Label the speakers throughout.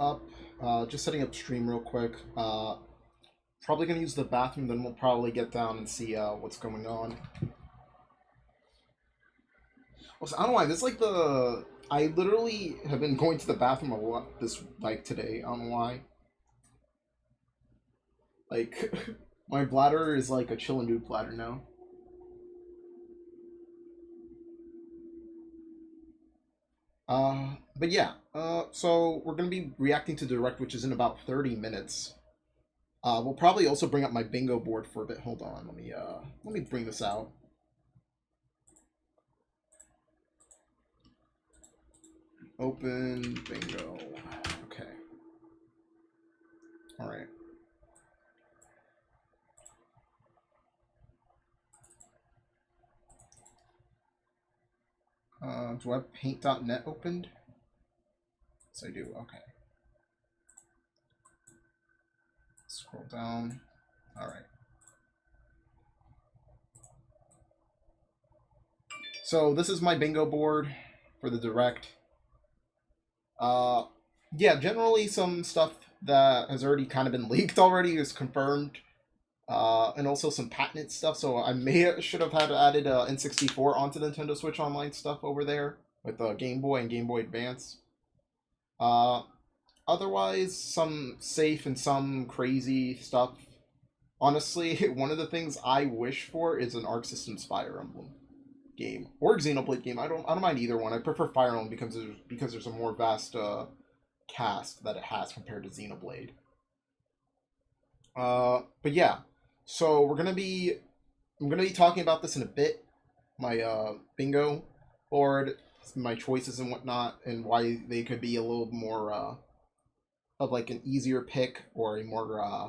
Speaker 1: Up. Just setting up stream real quick. Probably gonna use the bathroom, then we'll probably get down and see what's going on. Also, I don't know why. This is like the. I literally have been going to the bathroom a lot this like today. I don't know why. Like, my bladder is like a chill and dude bladder now. But yeah. So we're gonna be reacting to Direct, which is in about 30 minutes. We'll probably also bring up my bingo board for a bit. Hold on. Let me bring this out. Open bingo. Okay. All right. Do I have paint.net opened? Yes, I do. Okay. Scroll down. All right. So this is my bingo board for the direct. Uh, yeah, generally some stuff that has already kind of been leaked already is confirmed. And also some patented stuff. So I may should have had added N64 onto Nintendo Switch Online stuff over there with Game Boy and Game Boy Advance. Uh, Otherwise, some safe and some crazy stuff. Honestly, one of the things I wish for is an Arc Systems Fire Emblem game or Xenoblade game. I don't mind either one. I prefer Fire Emblem because there's a more vast cast that it has compared to Xenoblade. But yeah, so I'm gonna be talking about this in a bit. My bingo board, my choices and whatnot, and why they could be a little more of like an easier pick or a more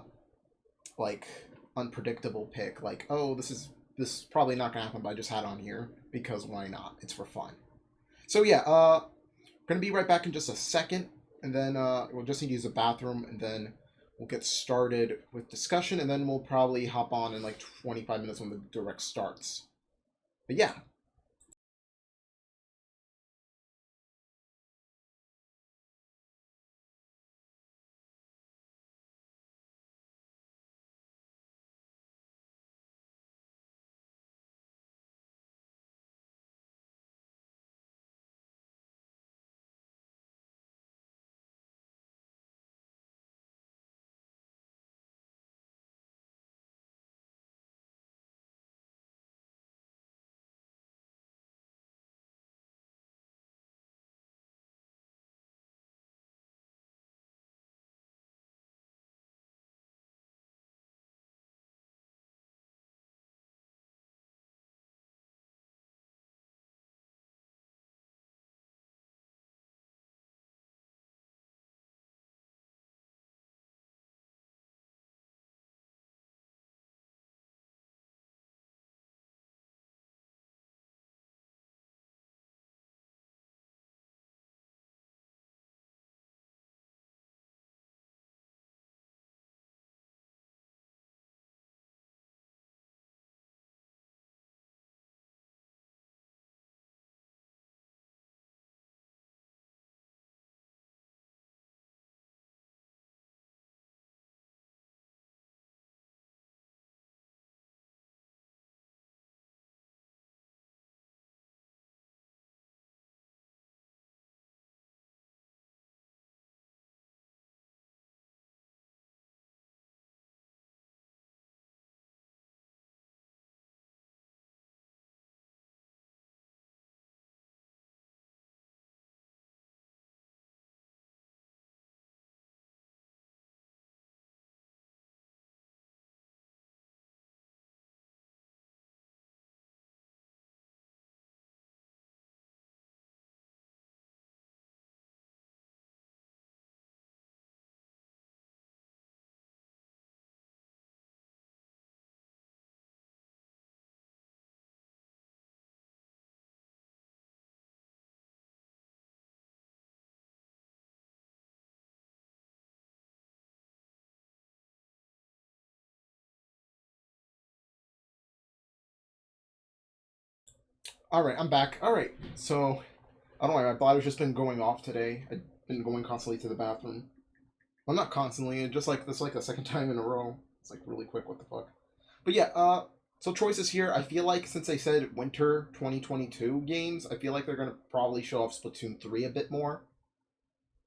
Speaker 1: like unpredictable pick. Like, oh, this is probably not gonna happen, but I just had it on here because why not? It's for fun. So yeah, gonna be right back in just a second, and then we'll just need to use the bathroom, and then we'll get started with discussion, and then we'll probably hop on in like 25 minutes when the direct starts. But yeah. All right, I'm back. All right, so I don't know. My bladder's just been going off today. I've been going constantly to the bathroom. Well, not constantly, just like this, like the second time in a row. It's like really quick. What the fuck? But yeah, so choices here. I feel like since they said winter 2022 games, I feel like they're gonna probably show off Splatoon 3 a bit more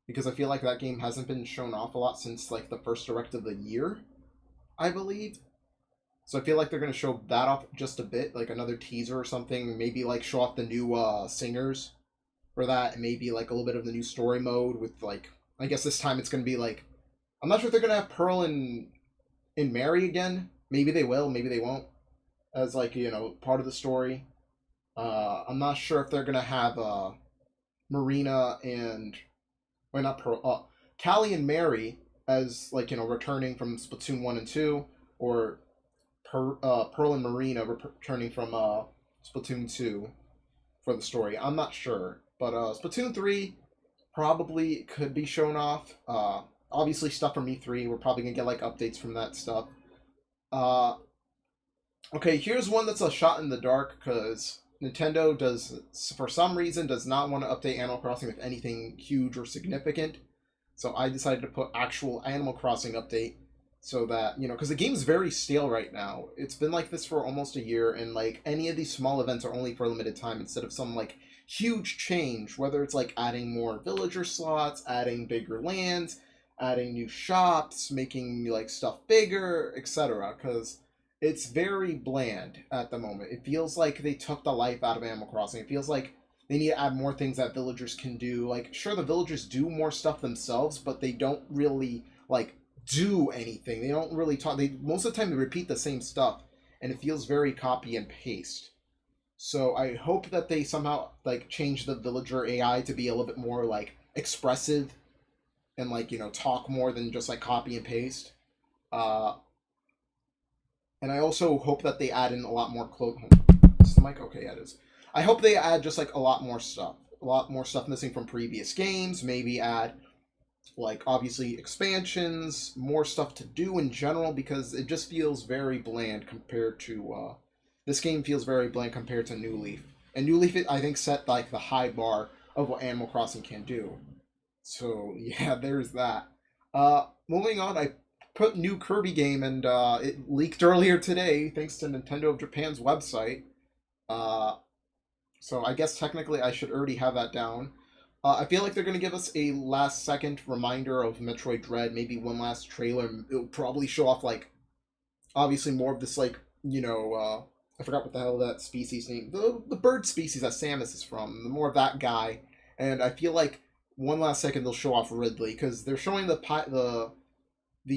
Speaker 1: because I feel like that game hasn't been shown off a lot since like the first direct of the year, I believe. So I feel like they're gonna show that off just a bit, like another teaser or something. Maybe like show off the new singers for that, and maybe like a little bit of the new story mode with like I guess this time it's gonna be like I'm not sure if they're gonna have Pearl and Mary again. Maybe they will, maybe they won't, as like part of the story. I'm not sure if they're gonna have Marina and why not Pearl, Callie and Mary as like returning from Splatoon 1 and 2, or Pearl and Marina returning from Splatoon 2 for the story. I'm not sure, but Splatoon 3 probably could be shown off. Obviously, stuff from E3. We're probably gonna get like updates from that stuff. Uh, okay, here's one that's a shot in the dark because Nintendo does, for some reason, does not want to update Animal Crossing with anything huge or significant. So I decided to put actual Animal Crossing update so that, because the game's very stale right now. It's been like this for almost a year, and like any of these small events are only for a limited time instead of some like huge change, whether it's like adding more villager slots, adding bigger lands, adding new shops, making like stuff bigger, etc. Because it's very bland at the moment. It feels like they took the life out of Animal Crossing. It feels like they need to add more things that villagers can do. Like, sure, the villagers do more stuff themselves, but they don't really like do anything. They don't really talk. They most of the time they repeat the same stuff, and it feels very copy and paste. So I hope that they somehow like change the villager AI to be a little bit more like expressive and like talk more than just like copy and paste. Uh, and I also hope that they add in a lot more clothes. Is the mic okay? Yeah, it is. I hope they add just like a lot more stuff missing from previous games. Maybe add like obviously expansions, more stuff to do in general because it just feels very bland compared to this game feels very bland compared to New Leaf. And New Leaf, I think, set like the high bar of what Animal Crossing can do. So yeah, there's that. Moving on, I put new Kirby game and it leaked earlier today thanks to Nintendo of Japan's website. Uh, so I guess technically I should already have that down. I feel like they're going to give us a last second reminder of Metroid Dread, maybe one last trailer. It'll probably show off, like, obviously more of this, like, I forgot what the hell that species name, the bird species that Samus is from, the more of that guy. And I feel like one last second they'll show off Ridley, because they're showing the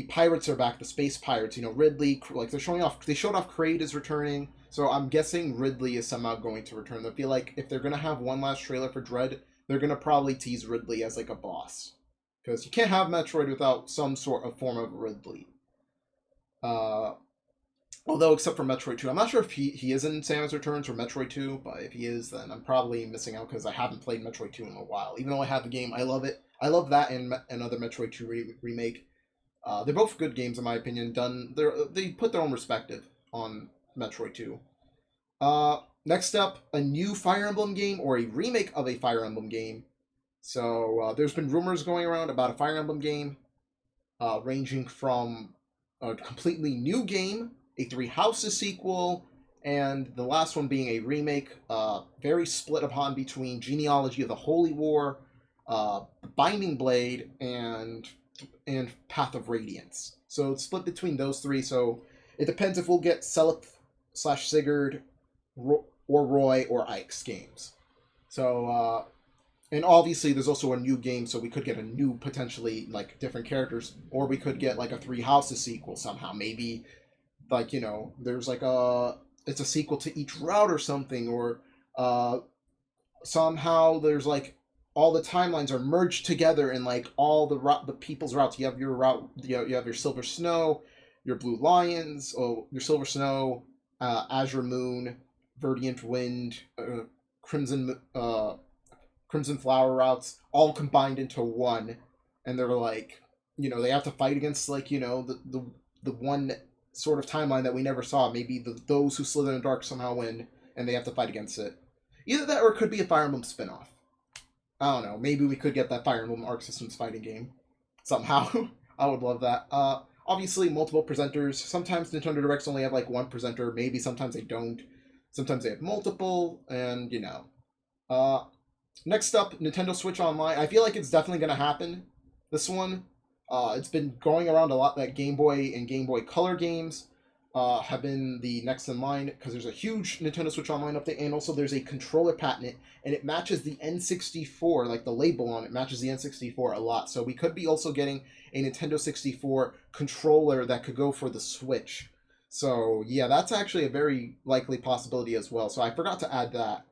Speaker 1: pirates are back, the space pirates, Ridley, like they showed off Kraid is returning, so I'm guessing Ridley is somehow going to return. I feel like if they're going to have one last trailer for Dread, they're going to probably tease Ridley as like a boss. Because you can't have Metroid without some sort of form of Ridley. Uh, Although, except for Metroid 2. I'm not sure if he is in Samus Returns or Metroid 2, but if he is, then I'm probably missing out because I haven't played Metroid 2 in a while. Even though I have the game, I love it. I love that and another Metroid 2 remake. They're both good games in my opinion. They put their own perspective on Metroid 2. Next up, a new Fire Emblem game or a remake of a Fire Emblem game. So there's been rumors going around about a Fire Emblem game, ranging from a completely new game, a Three Houses sequel, and the last one being a remake, very split upon between Genealogy of the Holy War, Binding Blade, and Path of Radiance. So it's split between those three. So it depends if we'll get Seliph/Sigurd or Roy or Ike's games. So and obviously there's also a new game, so we could get a new potentially like different characters, or we could get like a Three Houses sequel somehow. Maybe like there's like it's a sequel to each route or something, or somehow there's like all the timelines are merged together in like all the people's routes. You have your route, you have your Silver Snow, your Blue Lions, your Silver Snow, Azure Moon, Verdant Wind, Crimson Flower routes, all combined into one, and they're like, they have to fight against like the one sort of timeline that we never saw. Maybe those who slither in the dark somehow win, and they have to fight against it. Either that, or it could be a Fire Emblem spinoff. I don't know. Maybe we could get that Fire Emblem Arc Systems fighting game somehow. I would love that. Obviously, multiple presenters. Sometimes Nintendo Directs only have like one presenter. Maybe sometimes they don't. Sometimes they have multiple, and you know. Uh, Next up, Nintendo Switch Online. I feel like it's definitely going to happen. This one, it's been going around a lot that Game Boy and Game Boy Color games have been the next in line because there's a huge Nintendo Switch Online update, and also there's a controller patent, and it matches the N64, like the label on it matches the N64 a lot. So we could be also getting a Nintendo 64 controller that could go for the Switch. So yeah, that's actually a very likely possibility as well. So I forgot to add that.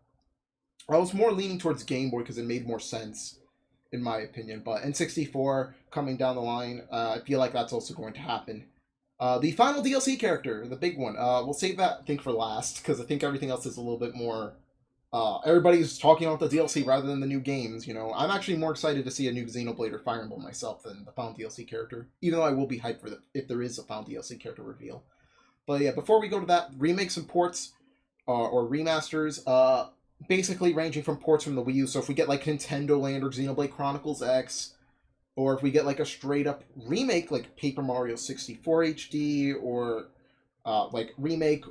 Speaker 1: I was more leaning towards Game Boy because it made more sense, in my opinion. But N64 coming down the line, I feel like that's also going to happen. The final DLC character, the big one, we'll save that, I think, for last because I think everything else is a little bit more. Everybody's talking about the DLC rather than the new games. You know, I'm actually more excited to see a new Xenoblade or Fire Emblem myself than the final DLC character. Even though I will be hyped for if there is a final DLC character reveal. But yeah, before we go to that, remakes and ports or remasters. Basically ranging from ports from the Wii U. So if we get like Nintendo Land or Xenoblade Chronicles X, or if we get like a straight up remake like Paper Mario 64 HD, or like remake,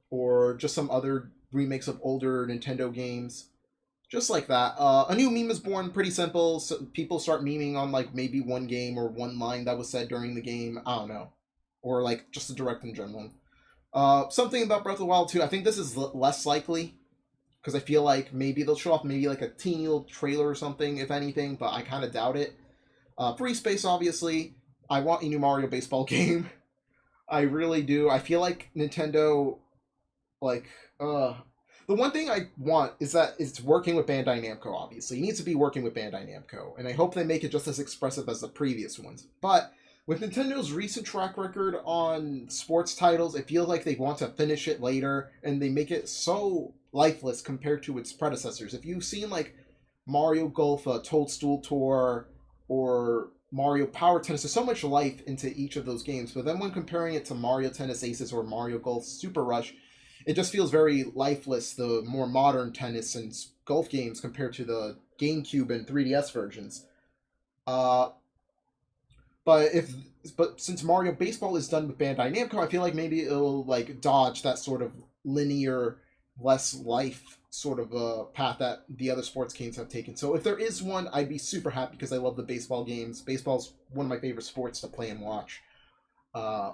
Speaker 1: or just some other remakes of older Nintendo games, just like that. A new meme is born. Pretty simple. So people start memeing on like maybe one game or one line that was said during the game. I don't know, or like just a direct in general. Something about Breath of the Wild 2. I think this is less likely because I feel like maybe they'll show off maybe like a teeny little trailer or something, if anything, but I kind of doubt it. Free Space, obviously. I want a new Mario baseball game. I really do. I feel like Nintendo, like, the one thing I want is that it's working with Bandai Namco, obviously. It needs to be working with Bandai Namco, and I hope they make it just as expressive as the previous ones. But with Nintendo's recent track record on sports titles, it feels like they want to finish it later, and they make it so lifeless compared to its predecessors. If you've seen like Mario Golf, Toadstool Tour, or Mario Power Tennis, there's so much life into each of those games. But then when comparing it to Mario Tennis Aces or Mario Golf Super Rush, it just feels very lifeless. The more modern tennis and golf games compared to the GameCube and 3DS versions. Uh, but if but since Mario Baseball is done with Bandai Namco, I feel like maybe it'll like dodge that sort of linear, less life sort of a path that the other sports games have taken. So if there is one, I'd be super happy because I love the baseball games. Baseball's one of my favorite sports to play and watch. Uh,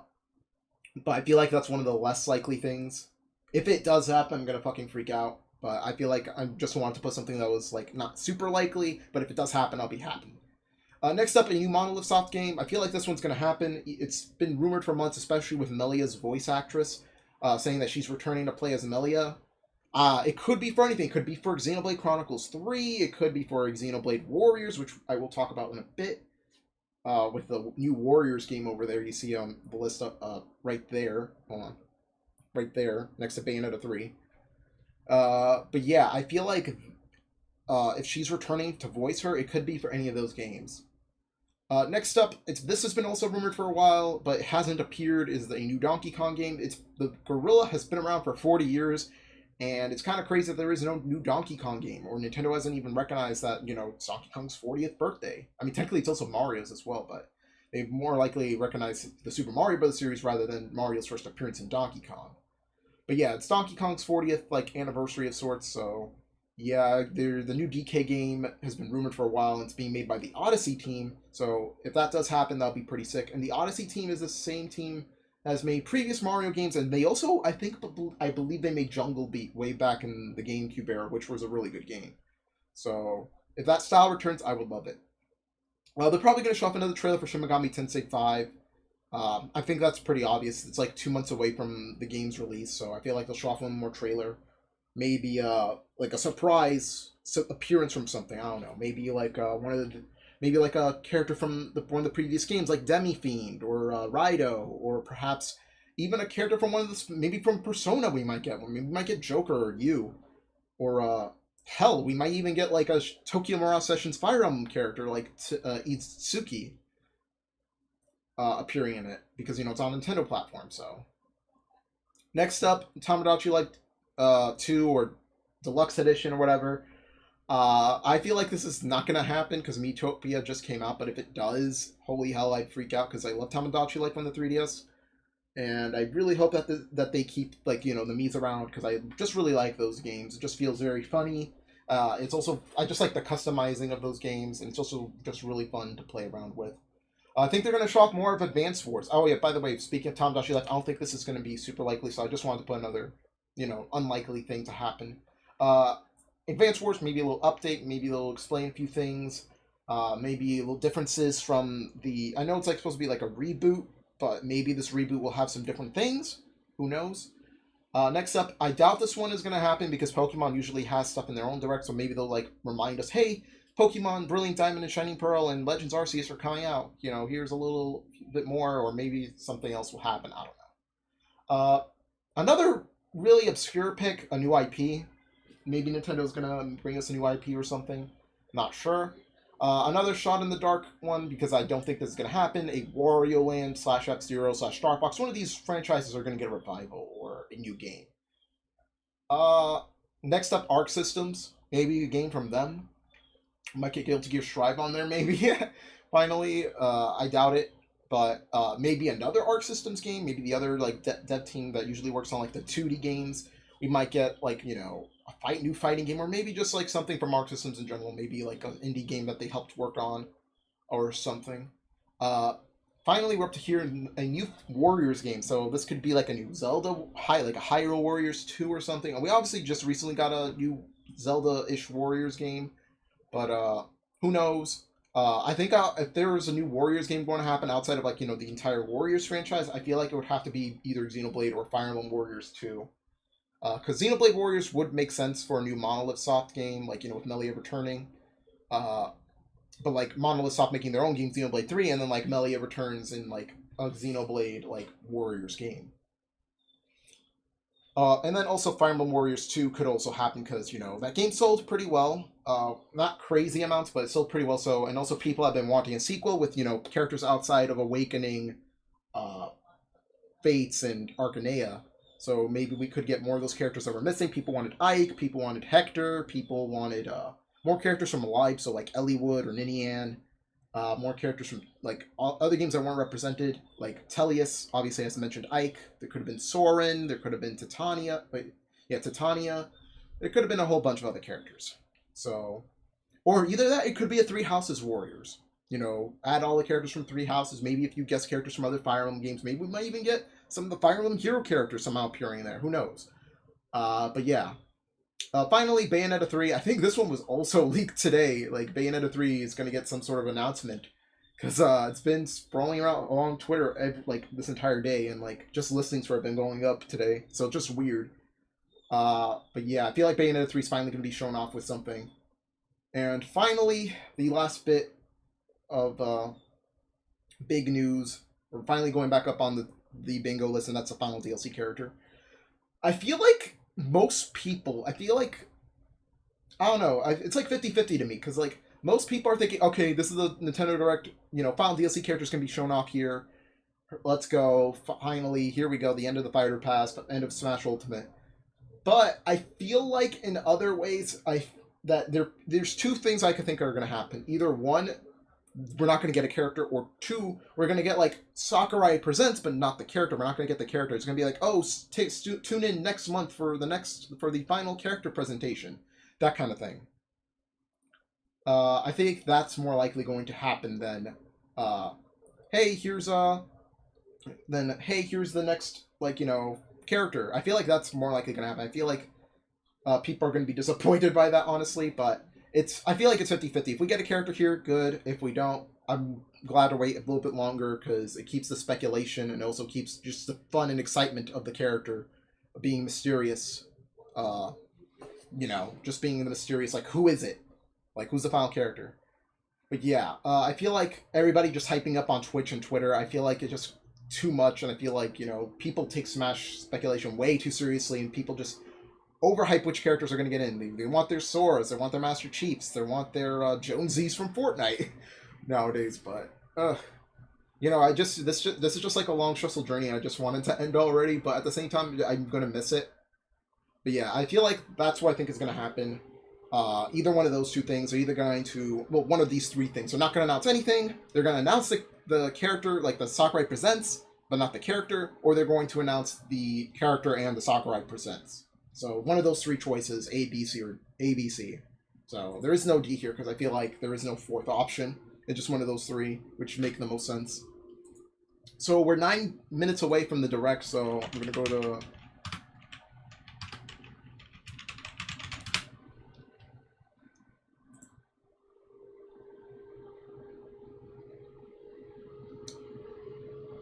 Speaker 1: but I feel like that's one of the less likely things. If it does happen, I'm gonna fucking freak out. But I feel like I just wanted to put something that was like not super likely. But if it does happen, I'll be happy. Next up, a new Monolith Soft game. I feel like this one's going to happen. It's been rumored for months, especially with Melia's voice actress, saying that she's returning to play as Melia. It could be for anything. It could be for Xenoblade Chronicles 3. It could be for Xenoblade Warriors, which I will talk about in a bit. With the new Warriors game over there, you see on the list right there. Hold on. Right there, next to Bayonetta 3. But yeah, I feel like if she's returning to voice her, it could be for any of those games. Next up, this has been also rumored for a while, but it hasn't appeared. Is a new Donkey Kong game? The Gorilla has been around for 40 years, and it's kind of crazy that there is no new Donkey Kong game, or Nintendo hasn't even recognized that it's Donkey Kong's 40th birthday. I mean, technically it's also Mario's as well, but they more likely recognize the Super Mario Bros. Series rather than Mario's first appearance in Donkey Kong. But yeah, it's Donkey Kong's 40th anniversary of sorts, so. Yeah, the new DK game has been rumored for a while, and it's being made by the Odyssey team. So if that does happen, that'll be pretty sick. And the Odyssey team is the same team as made previous Mario games, and they also, I believe they made Jungle Beat way back in the GameCube era, which was a really good game. So if that style returns, I would love it. Well, they're probably going to show off another trailer for Shin Megami Tensei 5. I think that's pretty obvious. It's like 2 months away from the game's release, so I feel like they'll show off one more trailer. Maybe like a surprise appearance from something. I don't know. Maybe like maybe like a character from one of the previous games, like Demi Fiend or Rido, or perhaps even a character from one of the maybe from Persona. We might get one. Maybe we might get Joker or you, or hell, we might even get like a Tokyo Mirage Sessions Fire Emblem character like Itsuki appearing in it because it's on Nintendo platform. So next up, Tamagotchi 2 or Deluxe Edition or whatever. I feel like this is not gonna happen because Miitopia just came out, but if it does, holy hell, I'd freak out because I love Tamagotchi Life on the 3DS, and I really hope that that they keep like the Mii's around because I just really like those games. It just feels very funny. It's also I just like the customizing of those games, and it's also just really fun to play around with. I think they're going to show off more of Advance Wars. Oh yeah, by the way, speaking of Tamagotchi Life, I don't think this is going to be super likely, so I just wanted to put another, unlikely thing to happen. Uh, Advance Wars, maybe a little update, maybe they'll explain a few things, maybe little differences from the. I know it's like supposed to be like a reboot, but maybe this reboot will have some different things. Who knows? Next up, I doubt this one is going to happen because Pokemon usually has stuff in their own direct, so maybe they'll like remind us, hey, Pokemon Brilliant Diamond and Shining Pearl and Legends Arceus are coming out. Here's a little bit more, or maybe something else will happen. I don't know. Another really obscure pick, a new IP. Maybe Nintendo's gonna bring us a new IP or something. Not sure. Another shot in the dark one because I don't think this is gonna happen. A Wario Land / F-Zero / Star Fox. One of these franchises are gonna get a revival or a new game. Uh, Next up, Arc Systems. Maybe a game from them. Might get Guilty Gear Strive on there, maybe. Finally, I doubt it, but maybe another Arc Systems game. Maybe the other like dev team that usually works on like the 2D games. We might get like a new fighting game, or maybe just like something from Arc Systems in general. Maybe like an indie game that they helped work on, or something. Uh, Finally, we're up to here a new Warriors game. So this could be like a new Zelda, like a Hyrule Warriors 2 or something. And we obviously just recently got a new Zelda-ish Warriors game. But who knows? I think if there was a new Warriors game going to happen outside of like the entire Warriors franchise, I feel like it would have to be either Xenoblade or Fire Emblem Warriors 2. Because Xenoblade Warriors would make sense for a new Monolith Soft game, like with Melia returning. Uh, but like Monolith stopped making their own game, Xenoblade 3, and then like Melia returns in like a Xenoblade like Warriors game. And then also Fire Emblem Warriors 2 could also happen because, that game sold pretty well. Not crazy amounts, but it sold pretty well. So, and also people have been wanting a sequel with, characters outside of Awakening, uh, Fates, and Arcanea. So maybe we could get more of those characters that were missing. People wanted Ike, people wanted Hector, people wanted more characters from Alive, so like Eliwood or Ninian. More characters from like other games that weren't represented, like Tellius, obviously as I mentioned, Ike. There could have been Soren. There could have been Titania. Titania. There could have been a whole bunch of other characters. So, or either that, it could be a Three Houses Warriors. Add all the characters from Three Houses. Maybe if you guess characters from other Fire Emblem games, maybe we might even get some of the Fire Emblem hero characters somehow appearing there. Who knows? But yeah. Finally, Bayonetta 3. I think this one was also leaked today. Like, Bayonetta 3 is going to get some sort of announcement. Because it's been sprawling around on Twitter like this entire day. And like just listings for it have been going up today. So just weird. But yeah, I feel like Bayonetta 3 is finally going to be shown off with something. And finally, the last bit of big news. We're finally going back up on the bingo list, and that's the final DLC character. I feel like most people, I don't know, it's like 50-50 to me, because like most people are thinking, okay, this is the Nintendo Direct, final DLC characters can be shown off here. Let's go. Finally, here we go, the end of the Fighter Pass, end of Smash Ultimate. But I feel like in other ways, there's two things I could think are going to happen. Either one, we're not going to get a character, or two, we're going to get like Sakurai Presents, but not the character. We're not going to get the character. It's going to be like, oh, tune in next month for the final character presentation, that kind of thing. I think that's more likely going to happen than, hey, here's the next character. I feel like that's more likely going to happen. I feel like people are going to be disappointed by that, honestly, but I feel like it's 50-50. If we get a character here, good. If we don't, I'm glad to wait a little bit longer because it keeps the speculation and also keeps just the fun and excitement of the character being mysterious. Just being the mysterious, like, who is it? Like, who's the final character? But yeah, I feel like everybody just hyping up on Twitch and Twitter, I feel like it's just too much, and I feel like, people take Smash speculation way too seriously, and people just overhype which characters are going to get in. They want their Soras, they want their Master Chiefs, they want their Jonesies from Fortnite nowadays, but this is just like a long stressful journey, and I just wanted to end already, but at the same time, I'm going to miss it. But yeah, I feel like that's what I think is going to happen. Either one of those two things are either going to, well, one of these three things. They're not going to announce anything. They're going to announce the character, like the Sakurai Presents, but not the character, or they're going to announce the character and the Sakurai Presents. So one of those three choices, A, B, C, or A, B, C. So there is no D here because I feel like there is no fourth option. It's just one of those three, which make the most sense. So we're 9 minutes away from the direct, so we're going to go to...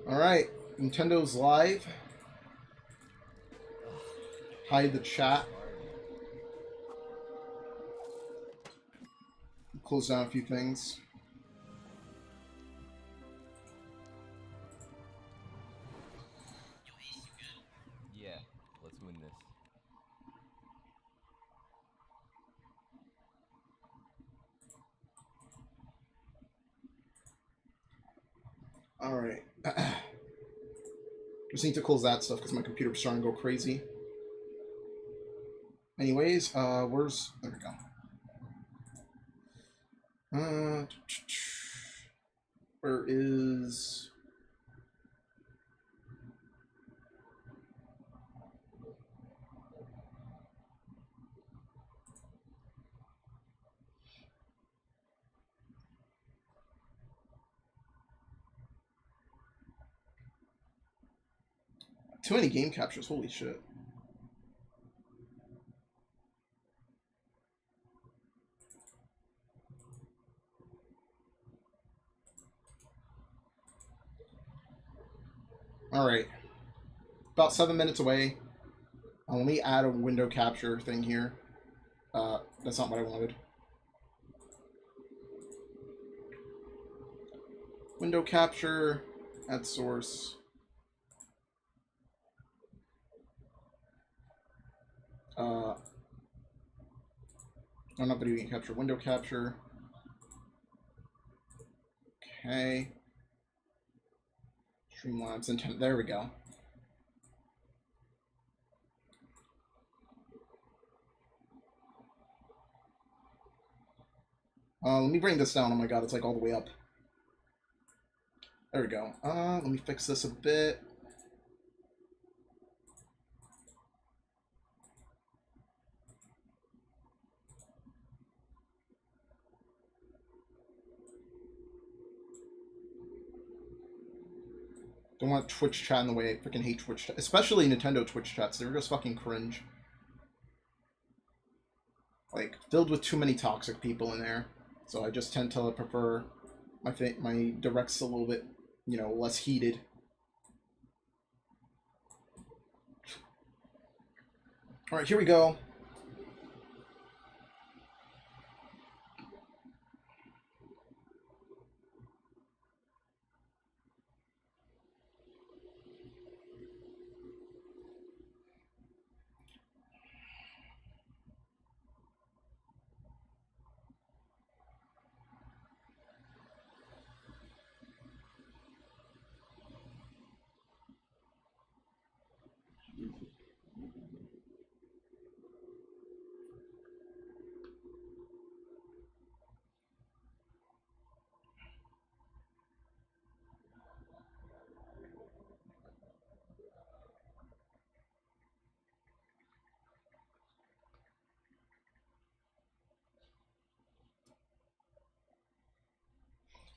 Speaker 1: Alright, Nintendo's live. Hide the chat. Close down a few things.
Speaker 2: Yeah, let's win this.
Speaker 1: Alright. Just need to close that stuff because my computer's starting to go crazy. Anyways, where's... There we go. Where is... Too many game captures, holy shit. Alright. About 7 minutes away. Let me add a window capture thing here. That's not what I wanted. Window capture, add source. I'm not video game capture, window capture. Okay. Streamlabs intent. There we go. Let me bring this down. Oh my god, it's like all the way up. There we go. Let me fix this a bit. Don't want Twitch chat in the way. I freaking hate Twitch chat. Especially Nintendo Twitch chats. They're just fucking cringe. Like, filled with too many toxic people in there. So I just tend to prefer my directs a little bit, you know, less heated. Alright, here we go.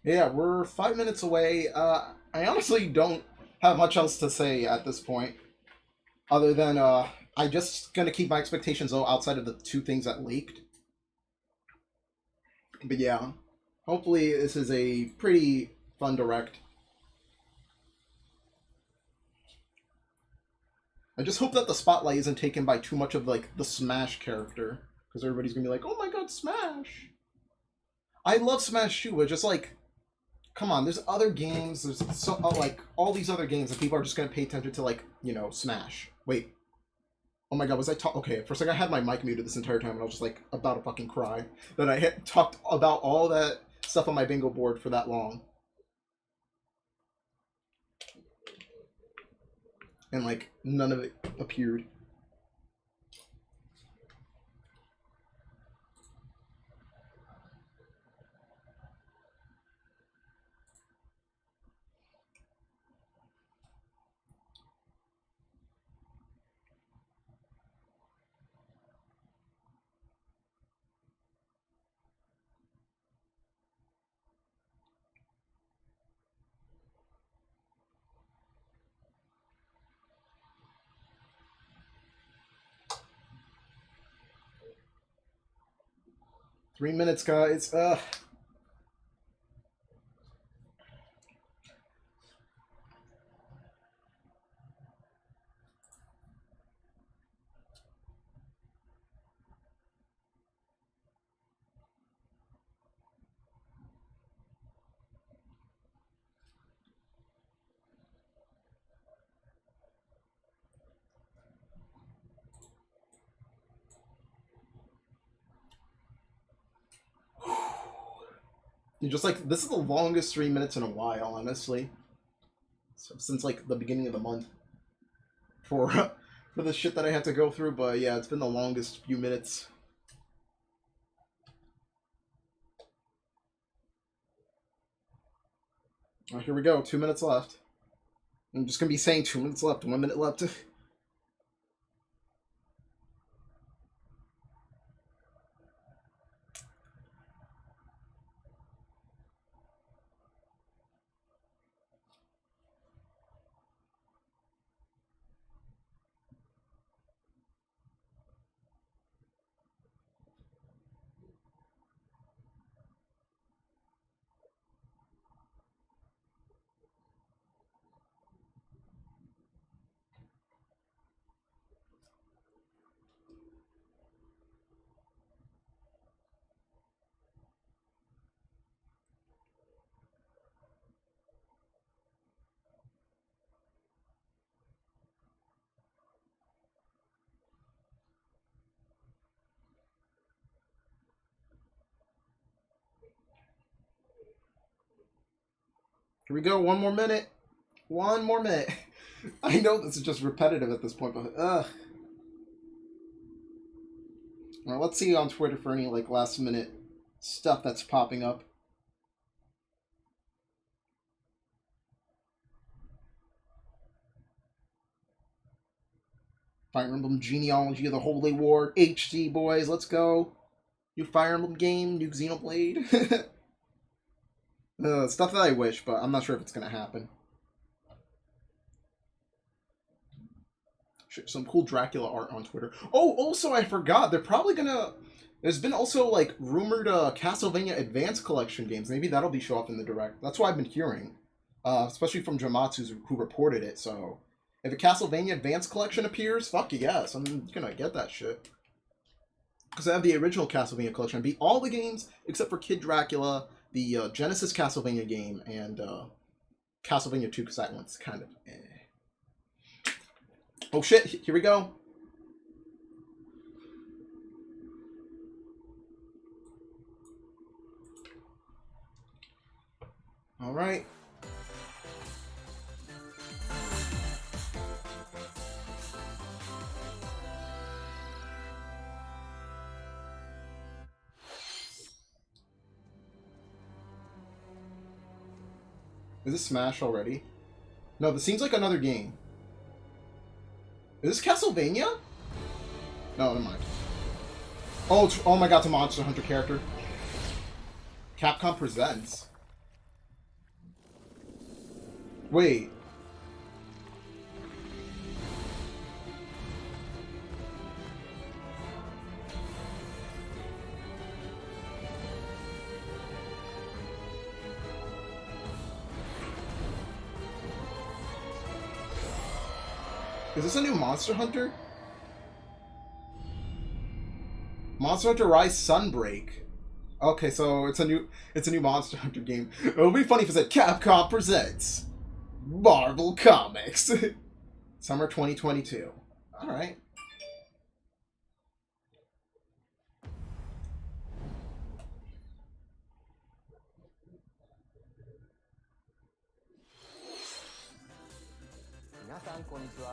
Speaker 1: Yeah, we're 5 minutes away. I honestly don't have much else to say at this point, other than I'm just gonna keep my expectations low outside of the two things that leaked. But yeah, hopefully this is a pretty fun direct. I just hope that the spotlight isn't taken by too much of like the Smash character, because everybody's gonna be like, "Oh my god, Smash!" I love Smash too, but just like, come on, there's other games. There's so like all these other games that people are just gonna pay attention to, like, you know, Smash. Wait, oh my god, was I okay? For a second, I had my mic muted this entire time, and I was just like about to fucking cry that I had talked about all that stuff on my bingo board for that long, and like none of it appeared. 3 minutes, guys. You're just like, this is the longest 3 minutes in a while, honestly. So, since like the beginning of the month. For the shit that I had to go through, but yeah, it's been the longest few minutes. Oh, here we go, 2 minutes left. I'm just gonna be saying 2 minutes left, 1 minute left. Here we go, 1 more minute. 1 more minute. I know this is just repetitive at this point, but ugh. Alright, let's see on Twitter for any like last minute stuff that's popping up. Fire Emblem Genealogy of the Holy War HD, boys, let's go. New Fire Emblem game, new Xenoblade. Stuff that I wish, but I'm not sure if it's gonna happen. Some cool Dracula art on Twitter. Oh, also I forgot, they're probably gonna... There's been also like rumored Castlevania Advance Collection games. Maybe that'll be show up in the Direct. That's what I've been hearing. Especially from Jamatsu, who reported it, so... If a Castlevania Advance Collection appears, fuck yes, I'm gonna get that shit. Because I have the original Castlevania Collection. I beat all the games except for Kid Dracula, the Genesis Castlevania game, and Castlevania 2, because that one's kind of eh. Oh shit, here we go. Alright. Is this Smash already? No, this seems like another game. Is this Castlevania? No, never mind. Oh, oh my god, it's a Monster Hunter character. Capcom Presents. Wait. Is this a new Monster Hunter? Monster Hunter Rise Sunbreak. Okay, so it's a new Monster Hunter game. It would be funny if it said Capcom Presents Marvel Comics. Summer 2022. Alright.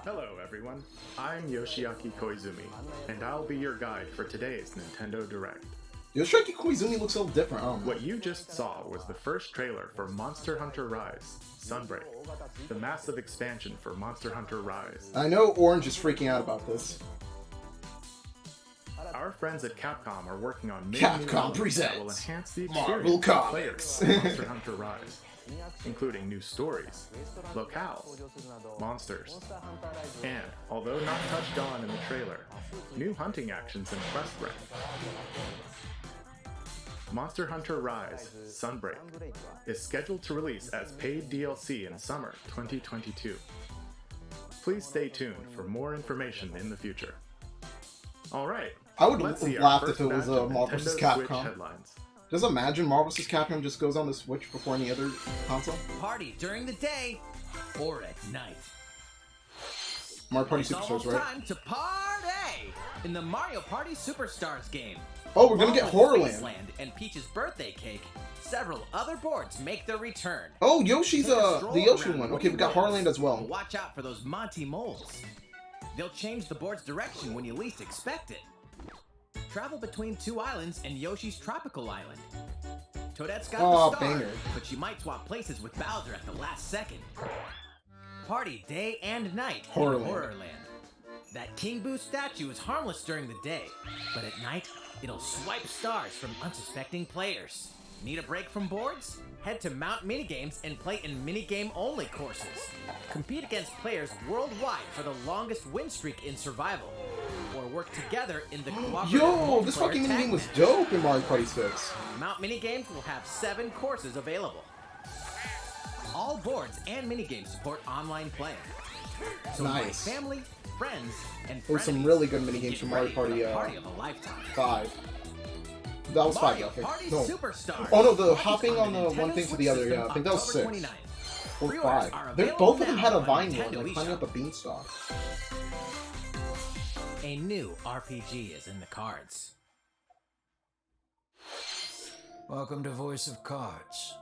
Speaker 3: Hello everyone, I'm Yoshiaki Koizumi, and I'll be your guide for today's Nintendo Direct.
Speaker 1: Yoshiaki Koizumi looks a little different, I don't know.
Speaker 3: What you just saw was the first trailer for Monster Hunter Rise, Sunbreak, the massive expansion for Monster Hunter Rise.
Speaker 1: I know Orange is freaking out about this.
Speaker 3: Our friends at Capcom are working on many
Speaker 1: Capcom
Speaker 3: new elements
Speaker 1: presents
Speaker 3: that will enhance the
Speaker 1: Marvel
Speaker 3: experience for
Speaker 1: Comics.
Speaker 3: players of Monster Hunter Rise, including new stories, locales, monsters, and, although not touched on in the trailer, new hunting actions and quest breadth. Monster Hunter Rise Sunbreak is scheduled to release as paid DLC in summer 2022. Please stay tuned for more information in the future. Alright,
Speaker 1: I would
Speaker 3: let's see
Speaker 1: have
Speaker 3: our
Speaker 1: laughed
Speaker 3: first
Speaker 1: if it was
Speaker 3: batch of
Speaker 1: Marvel vs.
Speaker 3: Nintendo Switch
Speaker 1: Capcom.
Speaker 3: headlines.
Speaker 1: Just imagine Marvel vs. Capcom just goes on the Switch before any other console.
Speaker 4: Party during the day or at night.
Speaker 1: Mario Party
Speaker 4: It's almost
Speaker 1: Superstars, right?
Speaker 4: time to party in the Mario Party Superstars game.
Speaker 1: Oh, we're gonna get
Speaker 4: Along with
Speaker 1: Horrorland.
Speaker 4: Spaceland and Peach's birthday cake, several other boards make their return.
Speaker 1: Oh, Yoshi's
Speaker 4: Take a stroll
Speaker 1: the Yoshi
Speaker 4: around
Speaker 1: one.
Speaker 4: Woody
Speaker 1: Okay, we got
Speaker 4: World.
Speaker 1: Horrorland as well.
Speaker 4: Watch out for those Monty moles. They'll change the board's direction when you least expect it. Travel between two islands and Yoshi's tropical island. Toadette's got
Speaker 1: Aw,
Speaker 4: the star,
Speaker 1: banger.
Speaker 4: but you might swap places with Bowser at the last second. Party day and night in
Speaker 1: Horrorland.
Speaker 4: Horrorland. That King Boo statue is harmless during the day, but at night, it'll swipe stars from unsuspecting players. Need a break from boards? Head to Mount Minigames and play in minigame-only courses. Compete against players worldwide for the longest win streak in survival. Or work together in the cooperative
Speaker 1: Yo, this
Speaker 4: multiplayer
Speaker 1: fucking
Speaker 4: tag
Speaker 1: minigame was
Speaker 4: match.
Speaker 1: dope in Mario Party 6.
Speaker 4: Mount Minigames will have 7 courses available. All boards and minigames support online play. So invite
Speaker 1: Nice.
Speaker 4: family, friends, and
Speaker 1: There was some
Speaker 4: frenemies
Speaker 1: really good
Speaker 4: and
Speaker 1: minigames
Speaker 4: get
Speaker 1: from Mario
Speaker 4: ready for
Speaker 1: Party,
Speaker 4: the party of a lifetime.
Speaker 1: 5. That was 5,
Speaker 4: Mario
Speaker 1: I think.
Speaker 4: Party
Speaker 1: No.
Speaker 4: Superstars.
Speaker 1: Oh no, the
Speaker 4: launches
Speaker 1: hopping on the
Speaker 4: Nintendo
Speaker 1: one thing to
Speaker 4: Switch
Speaker 1: the other,
Speaker 4: system
Speaker 1: yeah, I think that was
Speaker 4: October
Speaker 1: 6.
Speaker 4: 29th.
Speaker 1: Or
Speaker 4: Pre-orders
Speaker 1: 5.
Speaker 4: are
Speaker 1: They're,
Speaker 4: available
Speaker 1: both of them
Speaker 4: now
Speaker 1: had a
Speaker 4: on
Speaker 1: vine
Speaker 4: Nintendo
Speaker 1: one, like climbing
Speaker 4: eShop.
Speaker 1: up a beanstalk.
Speaker 4: A new RPG is in the cards.
Speaker 5: Welcome to Voice of Cards.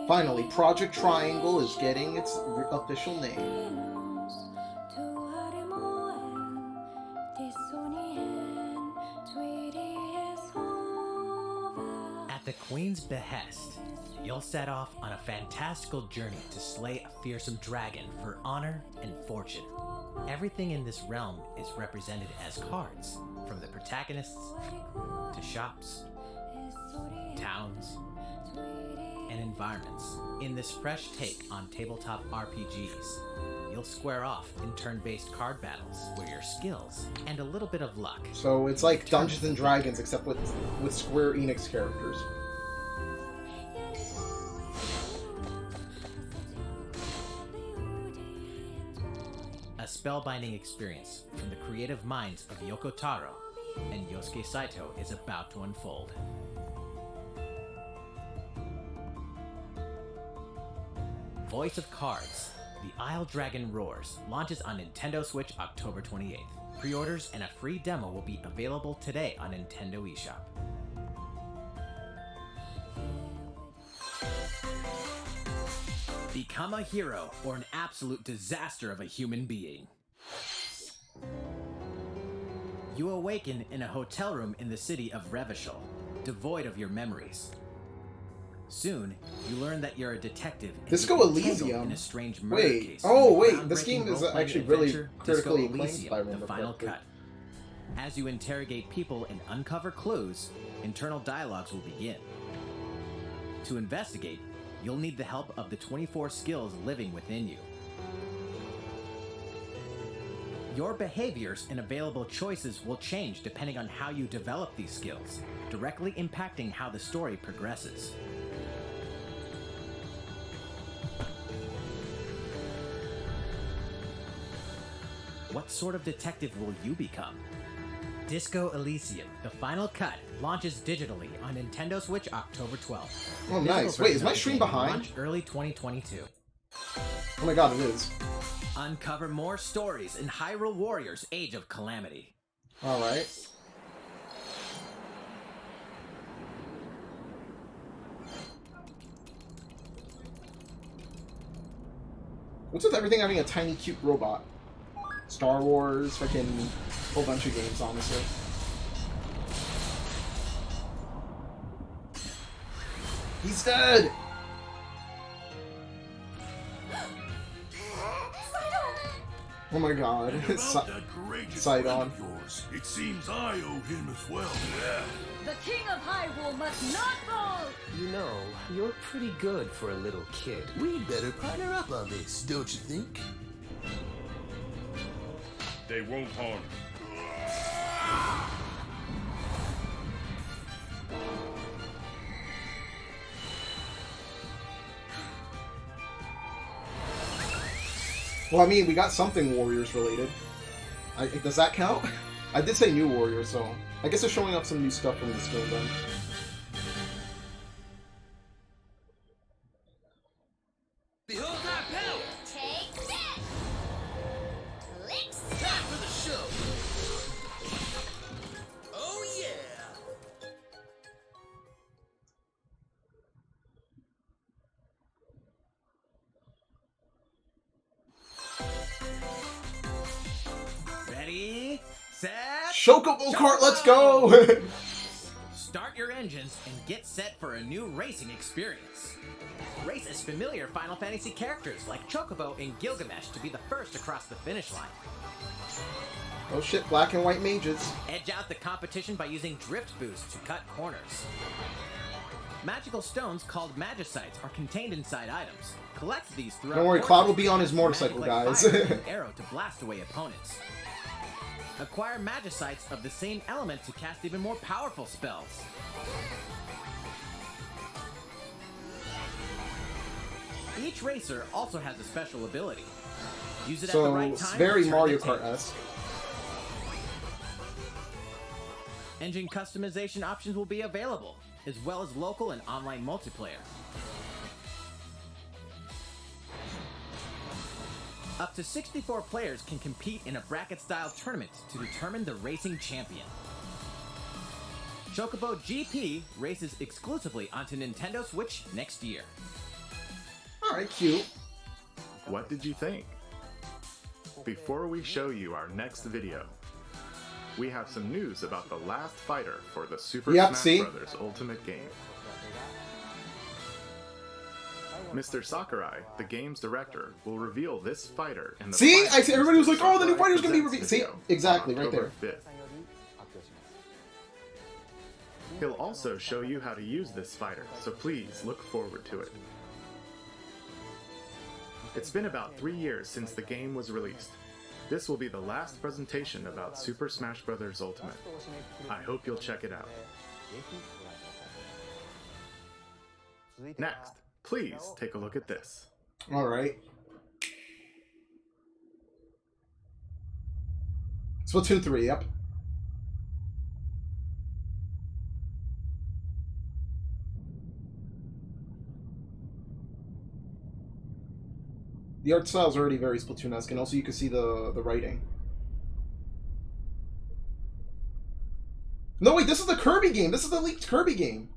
Speaker 1: Finally, Project Triangle is getting its official name.
Speaker 4: At the Queen's behest, you'll set off on a fantastical journey to slay a fearsome dragon for honor and fortune. Everything in this realm is represented as cards, from the protagonists to shops, towns, and environments. In this fresh take on tabletop RPGs, you'll square off in turn-based card battles where your skills and a little bit of luck.
Speaker 1: So it's like Dungeons and Dragons, except with Square Enix characters.
Speaker 4: A spellbinding experience from the creative minds of Yoko Taro and Yosuke Saito is about to unfold. Voice of Cards, The Isle Dragon Roars launches on Nintendo Switch October 28th. Pre-orders and a free demo will be available today on Nintendo eShop. Become a hero or an absolute disaster of a human being. You awaken in a hotel room in the city of Revachol, devoid of your memories. Soon, you learn that you're a detective and
Speaker 1: Disco
Speaker 4: you're entangled
Speaker 1: Elysium?
Speaker 4: in a strange murder
Speaker 1: Wait.
Speaker 4: case.
Speaker 1: Oh,
Speaker 4: in the
Speaker 1: wait. This
Speaker 4: groundbreaking
Speaker 1: game is
Speaker 4: role-playing
Speaker 1: actually really
Speaker 4: adventure,
Speaker 1: critically
Speaker 4: Disco
Speaker 1: acclaimed,
Speaker 4: Elysium,
Speaker 1: if I remember
Speaker 4: the final
Speaker 1: correctly.
Speaker 4: cut. As you interrogate people and uncover clues, internal dialogues will begin. To investigate, you'll need the help of the 24 skills living within you. Your behaviors and available choices will change depending on how you develop these skills, directly impacting how the story progresses. What sort of detective will you become? Disco Elysium, the final cut, launches digitally on Nintendo Switch October 12th.
Speaker 1: Oh,
Speaker 4: The
Speaker 1: nice.
Speaker 4: physical
Speaker 1: Wait, is
Speaker 4: version
Speaker 1: my
Speaker 4: of the
Speaker 1: stream
Speaker 4: game will
Speaker 1: behind?
Speaker 4: launch early 2022.
Speaker 1: Oh my god, it is.
Speaker 4: Uncover more stories in Hyrule Warriors Age of Calamity.
Speaker 1: Alright. What's with everything having a tiny, cute robot? Star Wars, fucking whole bunch of games, honestly. He's dead! Oh my god.
Speaker 6: And
Speaker 1: Si-
Speaker 6: about that courageous
Speaker 1: Sidon.
Speaker 6: friend of yours, it seems I owe him as well. Yeah.
Speaker 7: The King of Hyrule must not fall!
Speaker 5: You know, you're pretty good for a little kid.
Speaker 8: We'd better partner up on this, don't you think?
Speaker 6: They won't harm you.
Speaker 1: Well, I mean, we got something Warriors related. Does that count? I did say new Warriors, so I guess they're showing up some new stuff from this game then.
Speaker 8: Behold our power!
Speaker 7: Take that! Let's
Speaker 8: Time for the show! Oh yeah!
Speaker 4: Ready, set,
Speaker 1: Chocobo Kart, let's go!
Speaker 4: Start your engines and get set for a new racing experience. Race as familiar Final Fantasy characters like Chocobo and Gilgamesh to be the first across the finish line.
Speaker 1: Oh shit, black and white mages.
Speaker 4: Edge out the competition by using Drift Boost to cut corners. Magical stones called Magicites are contained inside items. Collect these throughout.
Speaker 1: Don't worry,
Speaker 4: courses
Speaker 1: Cloud will be on his
Speaker 4: to
Speaker 1: motorcycle,
Speaker 4: magic like
Speaker 1: guys.
Speaker 4: fire and an arrow to blast away opponents. Acquire Magicites of the same element to cast even more powerful spells. Each racer also has a special ability. Use it at the
Speaker 1: So,
Speaker 4: right
Speaker 1: it's
Speaker 4: time.
Speaker 1: very
Speaker 4: to turn
Speaker 1: Mario
Speaker 4: the tables.
Speaker 1: Kart-esque.
Speaker 4: Engine customization options will be available, as well as local and online multiplayer. Up to 64 players can compete in a bracket-style tournament to determine the racing champion. Chocobo GP races exclusively onto Nintendo Switch next year.
Speaker 1: Alright, cute.
Speaker 3: What did you think? Before we show you our next video, we have some news about the last fighter for the Super
Speaker 1: Yep,
Speaker 3: Smash
Speaker 1: see?
Speaker 3: Bros. Ultimate game. Mr. Sakurai, the game's director, will reveal this fighter in the
Speaker 1: See?
Speaker 3: final
Speaker 1: Everybody was like, oh, the new
Speaker 3: Sakurai
Speaker 1: fighter's gonna be
Speaker 3: Presents
Speaker 1: revealed. See?
Speaker 3: video
Speaker 1: Exactly,
Speaker 3: on
Speaker 1: right there.
Speaker 3: October 5th. He'll also show you how to use this fighter, so please look forward to it. It's been about 3 years since the game was released. This will be the last presentation about Super Smash Bros. Ultimate. I hope you'll check it out. Next, please take a look at this.
Speaker 1: Alright. Splatoon 3, yep. The art style is already very Splatoon-esque, and also you can see the writing. No, wait, this is the Kirby game! This is the leaked Kirby game!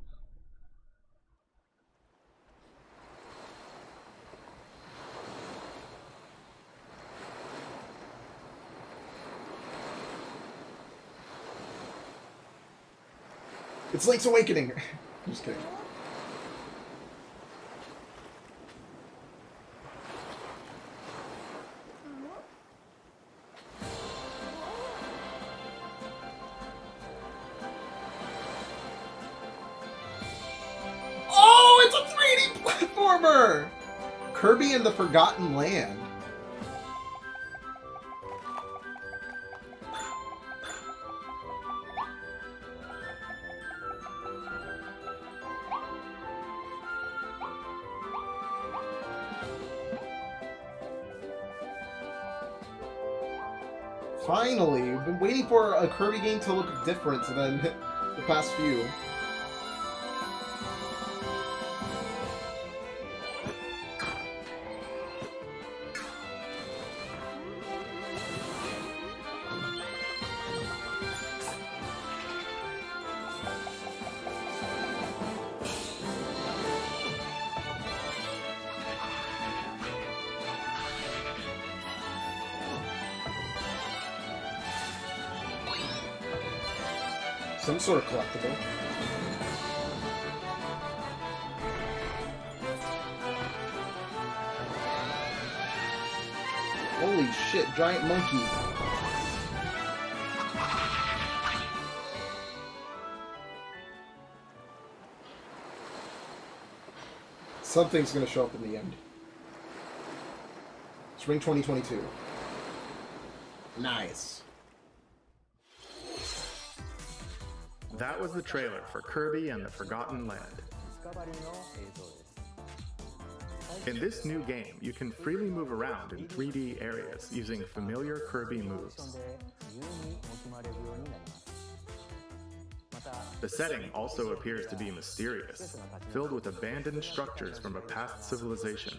Speaker 1: It's Link's Awakening! Just kidding. Oh, it's a 3D platformer! Kirby and the Forgotten Land. Finally, we've been waiting for a Kirby game to look different than the past few. Some sort of collectible. Holy shit, giant monkey. Something's gonna show up in the end. Spring 2022. Nice.
Speaker 3: That was the trailer for Kirby and the Forgotten Land. In this new game, you can freely move around in 3D areas using familiar Kirby moves. The setting also appears to be mysterious, filled with abandoned structures from a past civilization.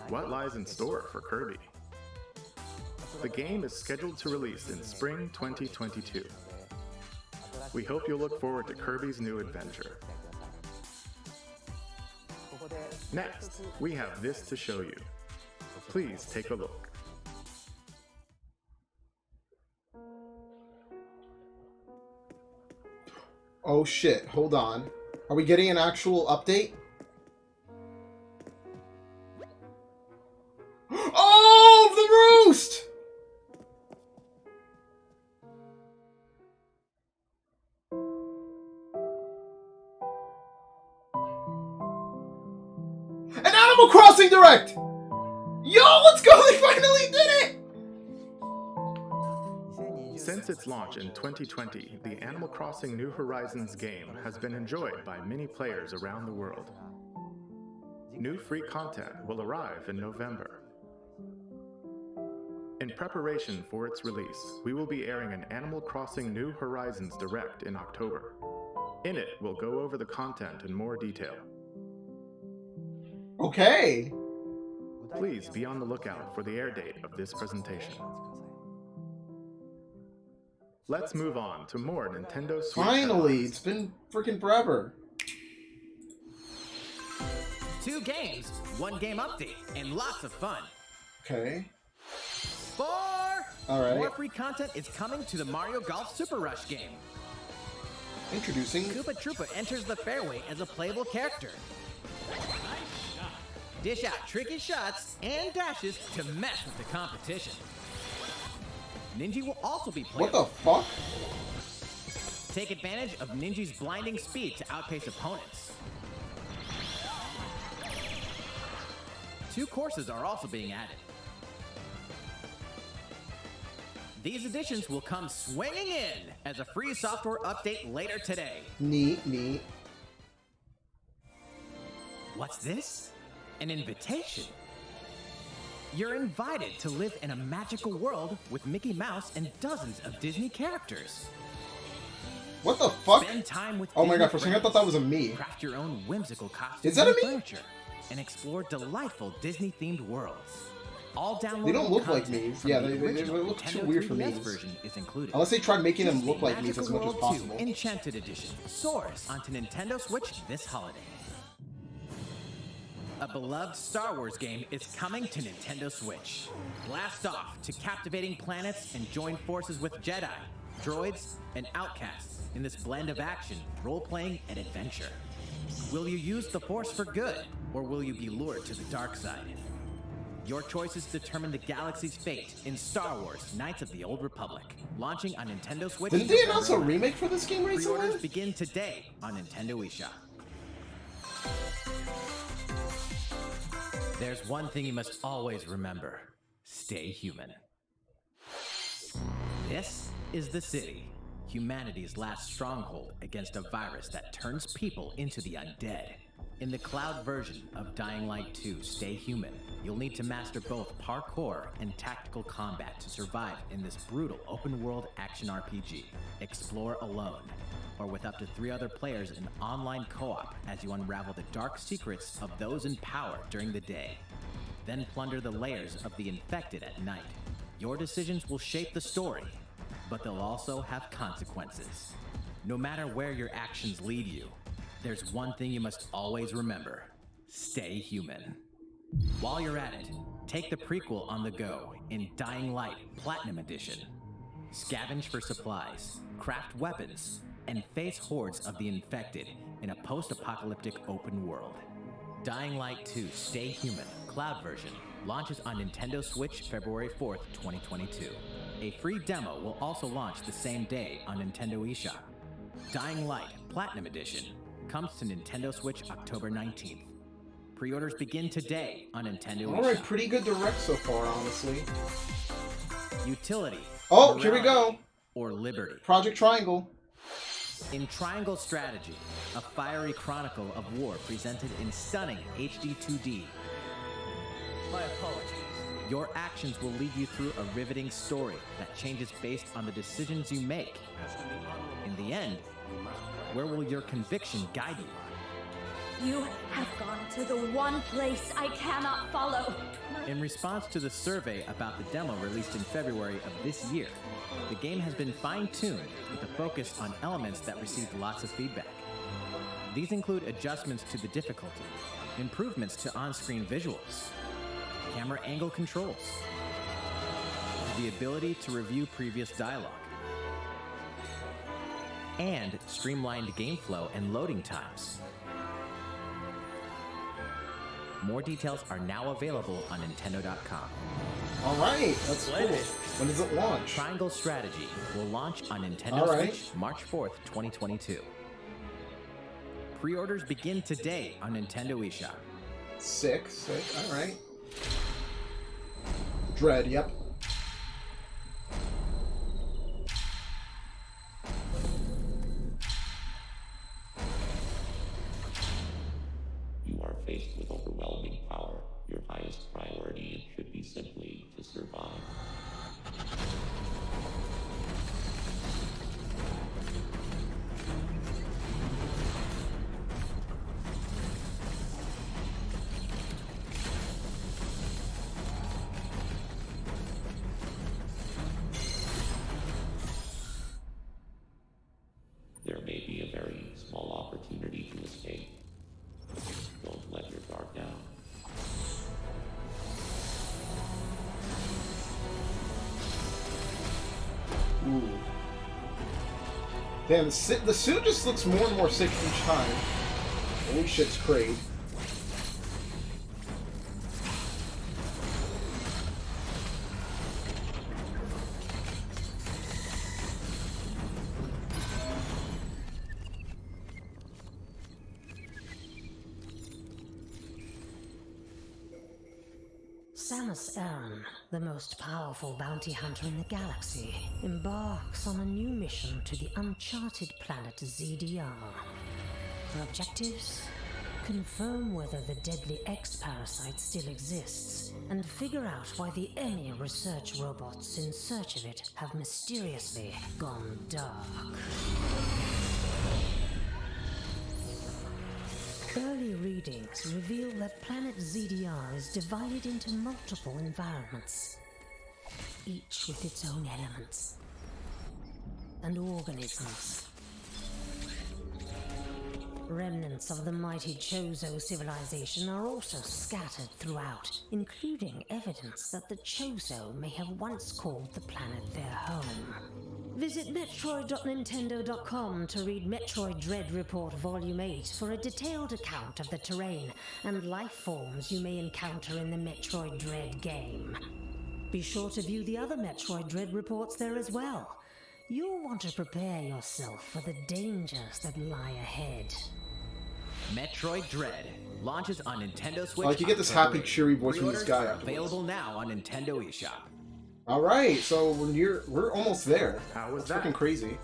Speaker 3: What lies in store for Kirby? The game is scheduled to release in spring 2022. We hope you'll look forward to Kirby's new adventure. Next, we have this to show you. Please take a look.
Speaker 1: Oh shit, hold on. Are we getting an actual update? Oh, the roost! An Animal Crossing Direct! Yo, let's go! They finally did it!
Speaker 3: Since its launch in 2020, the Animal Crossing New Horizons game has been enjoyed by many players around the world. New free content will arrive in November. In preparation for its release, we will be airing an Animal Crossing New Horizons Direct in October. In it, we'll go over the content in more detail.
Speaker 1: Okay.
Speaker 3: Please be on the lookout for the air date of this presentation. Let's move on to more Nintendo Switch.
Speaker 1: Finally, it's been freaking forever.
Speaker 4: 2 games, 1 game update, and lots of fun.
Speaker 1: Okay.
Speaker 4: 4!
Speaker 1: Alright.
Speaker 4: More free content is coming to the Mario Golf Super Rush game.
Speaker 1: Introducing
Speaker 4: Koopa Troopa enters the fairway as a playable character. Dish out tricky shots and dashes to mess with the competition. Ninja will also be
Speaker 1: What
Speaker 4: playable.
Speaker 1: the fuck?
Speaker 4: Take advantage of Ninja's blinding speed to outpace opponents. 2 courses are also being added. These additions will come swinging in as a free software update later today.
Speaker 1: Neat, neat.
Speaker 4: What's this? An invitation. You're invited to live in a magical world with Mickey Mouse and dozens of Disney characters.
Speaker 1: What the fuck?
Speaker 4: Spend time with
Speaker 1: Oh my
Speaker 4: Disney
Speaker 1: god, for a second I thought that was a me.
Speaker 4: Craft your own whimsical costumes
Speaker 1: Is that a
Speaker 4: and
Speaker 1: me?
Speaker 4: furniture, and explore delightful Disney-themed worlds. All downloadable
Speaker 1: They don't look like
Speaker 4: content
Speaker 1: me's.
Speaker 4: from
Speaker 1: Yeah,
Speaker 4: the
Speaker 1: they
Speaker 4: original
Speaker 1: look too
Speaker 4: Nintendo
Speaker 1: weird for
Speaker 4: 3DS
Speaker 1: me's.
Speaker 4: version is included.
Speaker 1: Unless they tried making them
Speaker 4: Disney
Speaker 1: look like me's
Speaker 4: Magical
Speaker 1: as much as
Speaker 4: World
Speaker 1: possible.
Speaker 4: 2 Enchanted Edition soars onto Nintendo Switch this holiday. A beloved Star Wars game is coming to Nintendo Switch. Blast off to captivating planets and join forces with Jedi, droids, and outcasts in this blend of action, role-playing, and adventure. Will you use the Force for good, or will you be lured to the dark side? Your choices determine the galaxy's fate in Star Wars Knights of the Old Republic, launching on Nintendo Switch.
Speaker 1: Didn't they announce a
Speaker 4: November 11th.
Speaker 1: remake for this game recently?
Speaker 4: Pre-orders begin today on Nintendo eShop. There's one thing you must always remember. Stay human. This is the city, humanity's last stronghold against a virus that turns people into the undead. In the cloud version of Dying Light 2 Stay Human, you'll need to master both parkour and tactical combat to survive in this brutal open-world action RPG. Explore alone, or with up to 3 other players in online co-op as you unravel the dark secrets of those in power during the day. Then plunder the layers of the infected at night. Your decisions will shape the story, but they'll also have consequences. No matter where your actions lead you, there's one thing you must always remember. Stay human. While you're at it, take the prequel on the go in Dying Light Platinum Edition. Scavenge for supplies, craft weapons, and face hordes of the infected in a post-apocalyptic open world. Dying Light 2 Stay Human Cloud version launches on Nintendo Switch February 4th, 2022. A free demo will also launch the same day on Nintendo eShop. Dying Light Platinum Edition comes to Nintendo Switch October 19th. Pre-orders begin today on Nintendo eShop.
Speaker 1: Alright, pretty good direct so far, honestly.
Speaker 4: utility,
Speaker 1: Oh, here we go.
Speaker 4: morality, or liberty.
Speaker 1: Project Triangle.
Speaker 4: In Triangle Strategy, a fiery chronicle of war presented in stunning HD 2D. My apologies. Your actions will lead you through a riveting story that changes based on the decisions you make. In the end, where will your conviction guide you?
Speaker 7: You have gone to the one place I cannot follow.
Speaker 4: In response to the survey about the demo released in February of this year, the game has been fine-tuned with a focus on elements that received lots of feedback. These include adjustments to the difficulty, improvements to on-screen visuals, camera angle controls, the ability to review previous dialogue, and streamlined game flow and loading times. More details are now available on Nintendo.com.
Speaker 1: All right, that's cool. When does it launch?
Speaker 4: Triangle Strategy will launch on Nintendo
Speaker 1: All right.
Speaker 4: Switch March 4th, 2022. Pre-orders begin today on Nintendo eShop.
Speaker 1: Sick. All right. Dread. Yep.
Speaker 9: You are faced with overwhelming power. Your highest priority should be simply to survive. There may be a very small opportunity to escape. Don't let your guard down.
Speaker 1: Ooh. Damn, the suit just looks more and more sick each time. Holy shit's Kraid.
Speaker 10: Samus Aran, the most powerful bounty hunter in the galaxy, embarks on a new mission to the uncharted planet ZDR. Her objectives? Confirm whether the deadly X-parasite still exists, and figure out why the EMI research robots in search of it have mysteriously gone dark. Early readings reveal that planet ZDR is divided into multiple environments, each with its own elements and organisms. Remnants of the mighty Chozo civilization are also scattered throughout, including evidence that the Chozo may have once called the planet their home. Visit Metroid.Nintendo.com to read Metroid Dread Report Volume 8 for a detailed account of the terrain and life forms you may encounter in the Metroid Dread game. Be sure to view the other Metroid Dread reports there as well. You'll want to prepare yourself for the dangers that lie ahead.
Speaker 4: Metroid Dread launches on Nintendo Switch.
Speaker 1: Like, you get this happy, cheery voice from this guy afterwards.
Speaker 4: Available now on Nintendo eShop.
Speaker 1: All right, so we're almost there.
Speaker 3: How was
Speaker 1: That's
Speaker 3: that?
Speaker 1: freaking crazy.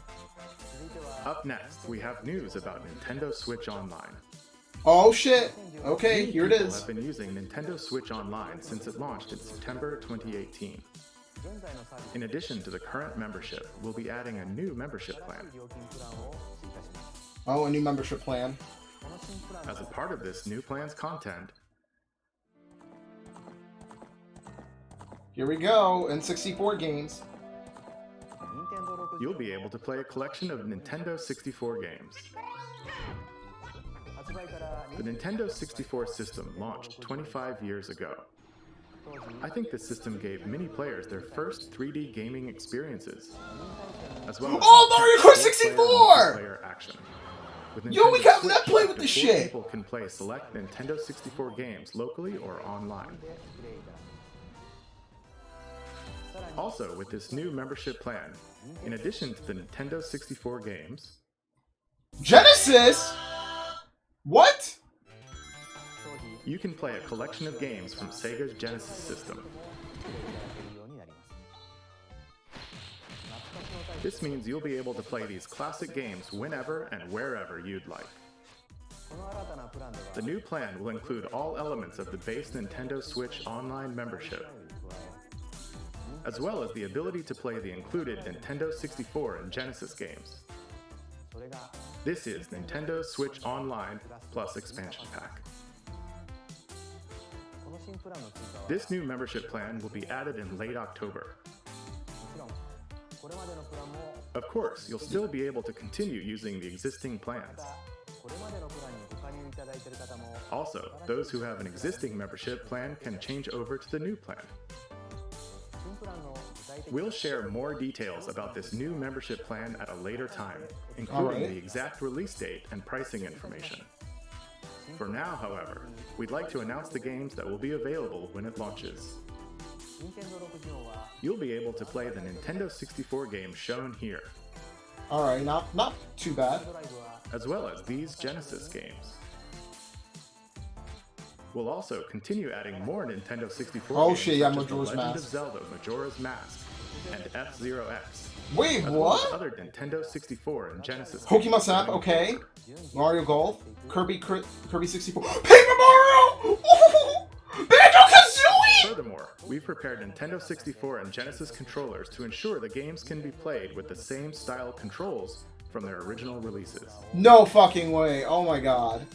Speaker 3: Up next, we have news about Nintendo Switch Online.
Speaker 1: Oh shit! Okay,
Speaker 3: Many
Speaker 1: here it
Speaker 3: people
Speaker 1: is.
Speaker 3: have been using Nintendo Switch Online since it launched in September 2018. In addition to the current membership, we'll be adding a new membership plan.
Speaker 1: Oh, a new membership plan.
Speaker 3: As a part of this new plan's content,
Speaker 1: Here we go, N64 games.
Speaker 3: you'll be able to play a collection of Nintendo 64 games. The Nintendo 64 system launched 25 years ago. I think this system gave many players their first 3D gaming experiences, as well as
Speaker 1: Oh, Mario Kart 64!
Speaker 3: multiplayer action. With
Speaker 1: Yo, we
Speaker 3: Nintendo
Speaker 1: got
Speaker 3: Switch,
Speaker 1: that play with
Speaker 3: up to
Speaker 1: this
Speaker 3: 4
Speaker 1: shit.
Speaker 3: People can play select Nintendo 64 games locally or online. Also, with this new membership plan, in addition to the Nintendo 64 games,
Speaker 1: Genesis? What?
Speaker 3: you can play a collection of games from Sega's Genesis system. This means you'll be able to play these classic games whenever and wherever you'd like. The new plan will include all elements of the base Nintendo Switch Online membership, as well as the ability to play the included Nintendo 64 and Genesis games. This is Nintendo Switch Online plus Expansion Pack. This new membership plan will be added in late October. Of course, you'll still be able to continue using the existing plans. Also, those who have an existing membership plan can change over to the new plan. We'll share more details about this new membership plan at a later time, including the exact release date and pricing information. For now, however, we'd like to announce the games that will be available when it launches. You'll be able to play the Nintendo 64 games shown here.
Speaker 1: Alright, not too bad.
Speaker 3: As well as these Genesis games. We'll also continue adding more Nintendo 64 games
Speaker 1: shit, yeah,
Speaker 3: such as The
Speaker 1: Majora's
Speaker 3: Legend of
Speaker 1: Mask.
Speaker 3: Zelda Majora's Mask and F-Zero X.
Speaker 1: Wait,
Speaker 3: as well as
Speaker 1: what?
Speaker 3: other Nintendo 64 and Genesis
Speaker 1: Pokemon
Speaker 3: games.
Speaker 1: Snap, okay. Mario Golf, Kirby 64. Paper Mario! Banjo-Kazooie!
Speaker 3: Furthermore, we've prepared Nintendo 64 and Genesis controllers to ensure the games can be played with the same style controls from their original releases.
Speaker 1: No fucking way. Oh my god.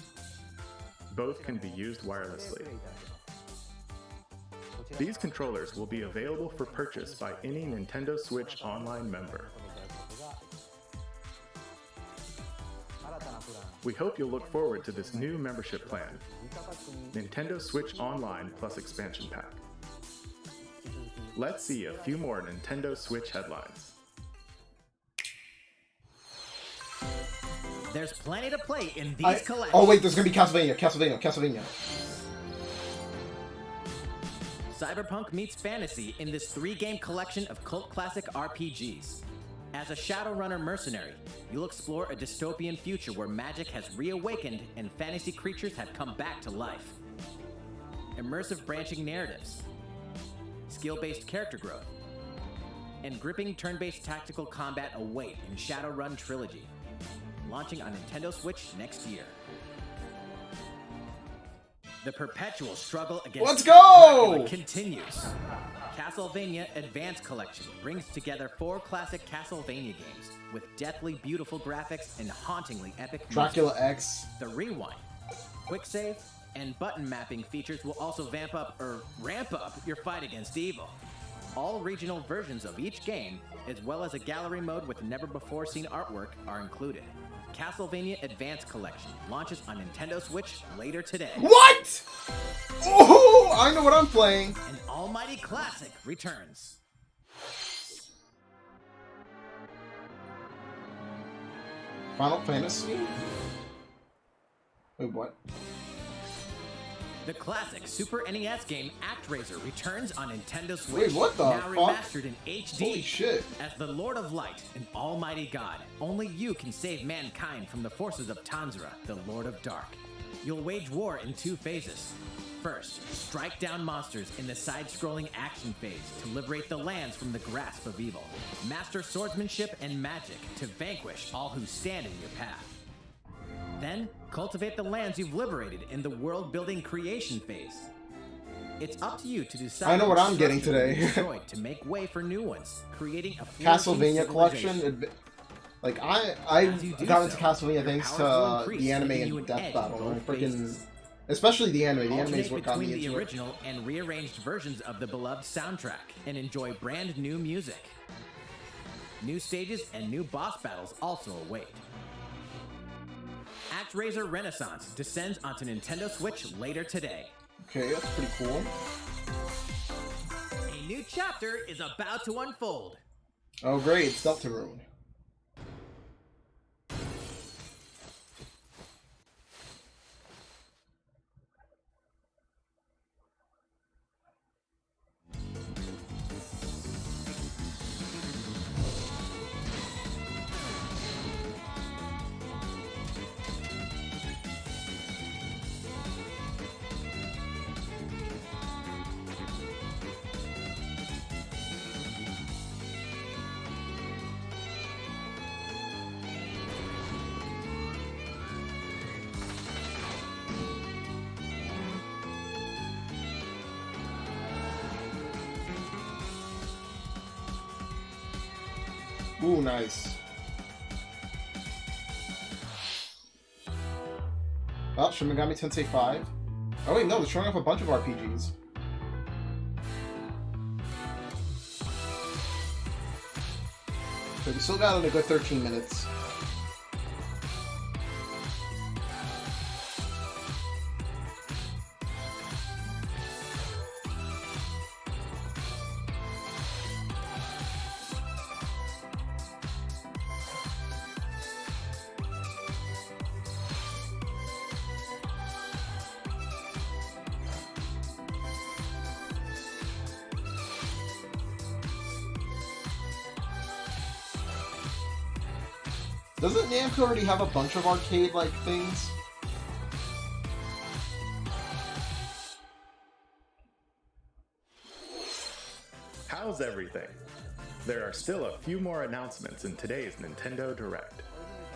Speaker 3: Both can be used wirelessly. These controllers will be available for purchase by any Nintendo Switch Online member. We hope you'll look forward to this new membership plan, Nintendo Switch Online plus Expansion Pack. Let's see a few more Nintendo Switch headlines.
Speaker 4: There's plenty to play in these collections.
Speaker 1: Oh wait, there's gonna be Castlevania.
Speaker 4: Cyberpunk meets fantasy in this 3-game collection of cult classic RPGs. As a Shadowrunner mercenary, you'll explore a dystopian future where magic has reawakened and fantasy creatures have come back to life. Immersive branching narratives, skill-based character growth, and gripping turn-based tactical combat await in Shadowrun Trilogy, launching on Nintendo Switch next year. The perpetual struggle against
Speaker 1: Let's go!
Speaker 4: Dracula continues. Castlevania Advance Collection brings together 4 classic Castlevania games with deathly beautiful graphics and hauntingly epic
Speaker 1: Dracula
Speaker 4: music.
Speaker 1: X.
Speaker 4: The Rewind, Quick Save, and button mapping features will also ramp up your fight against evil. All regional versions of each game, as well as a gallery mode with never-before-seen artwork, are included. Castlevania Advance Collection launches on Nintendo Switch later today.
Speaker 1: What? Oh, I know what I'm playing.
Speaker 4: An almighty classic returns.
Speaker 1: Final Fantasy? Wait, what?
Speaker 4: The classic Super NES game ActRaiser returns on Nintendo Switch.
Speaker 1: Wait, what the
Speaker 4: now
Speaker 1: fuck?
Speaker 4: remastered in HD.
Speaker 1: Holy shit.
Speaker 4: As the Lord of Light and Almighty God, only you can save mankind from the forces of Tanzra, the Lord of Dark. You'll wage war in 2 phases. First, strike down monsters in the side-scrolling action phase to liberate the lands from the grasp of evil. Master swordsmanship and magic to vanquish all who stand in your path. Then, cultivate the lands you've liberated in the world-building creation phase. It's up to you to decide.
Speaker 1: I know what I'm
Speaker 4: which
Speaker 1: getting
Speaker 4: structure will be
Speaker 1: today.
Speaker 4: destroyed to make way for new ones, creating a flourishing
Speaker 1: Castlevania
Speaker 4: civilization.
Speaker 1: collection. Like I
Speaker 4: As you do
Speaker 1: got into
Speaker 4: so,
Speaker 1: Castlevania
Speaker 4: your
Speaker 1: thanks
Speaker 4: powers will
Speaker 1: to
Speaker 4: increase,
Speaker 1: the anime
Speaker 4: giving you
Speaker 1: and
Speaker 4: an
Speaker 1: Death
Speaker 4: edge
Speaker 1: Battle.
Speaker 4: in
Speaker 1: I
Speaker 4: both
Speaker 1: freaking,
Speaker 4: phases.
Speaker 1: especially the anime. The anime is
Speaker 4: Alternate
Speaker 1: what got me
Speaker 4: between the
Speaker 1: into it.
Speaker 4: original and rearranged versions of the beloved soundtrack and enjoy brand new music. New stages and new boss battles also await. ActRaiser Renaissance descends onto Nintendo Switch later today.
Speaker 1: Okay, that's pretty cool.
Speaker 4: A new chapter is about to unfold.
Speaker 1: Oh great, it's Deltarune. Ooh, nice. Oh, Shin Megami Tensei 5. Oh wait, no, they're showing off a bunch of RPGs. So we still got a good 13 minutes. Doesn't Namco already have a bunch of arcade-like things?
Speaker 3: How's everything? There are still a few more announcements in today's Nintendo Direct.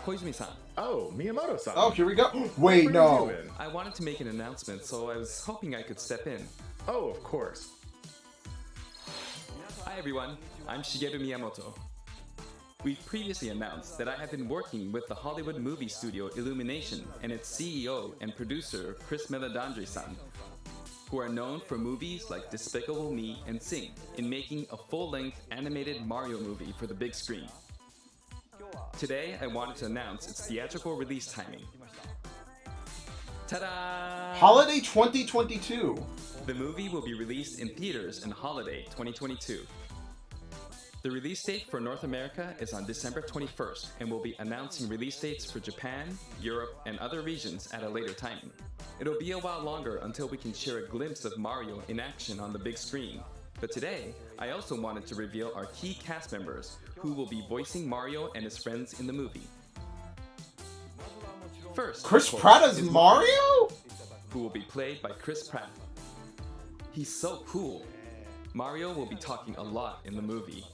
Speaker 11: Koizumi-san.
Speaker 3: Oh, Miyamoto-san.
Speaker 1: Oh, here we go. Wait,
Speaker 3: What are
Speaker 1: no.
Speaker 3: you doing?
Speaker 11: I wanted to make an announcement, so I was hoping I could step in.
Speaker 3: Oh, of course.
Speaker 11: Hi everyone, I'm Shigeru Miyamoto. We previously announced that I have been working with the Hollywood movie studio Illumination and its CEO and producer Chris Meledandri-san, who are known for movies like Despicable Me and Sing, in making a full-length animated Mario movie for the big screen. Today, I wanted to announce its theatrical release timing. Ta-da!
Speaker 1: Holiday 2022.
Speaker 11: The movie will be released in theaters in Holiday 2022. The release date for North America is on December 21st, and we'll be announcing release dates for Japan, Europe, and other regions at a later time. It'll be a while longer until we can share a glimpse of Mario in action on the big screen. But today, I also wanted to reveal our key cast members who will be voicing Mario and his friends in the movie. First,
Speaker 1: Chris
Speaker 11: of course,
Speaker 1: Pratt as
Speaker 11: is
Speaker 1: Mario?
Speaker 11: who will be played by Chris Pratt. He's so cool. Mario will be talking a lot in the movie.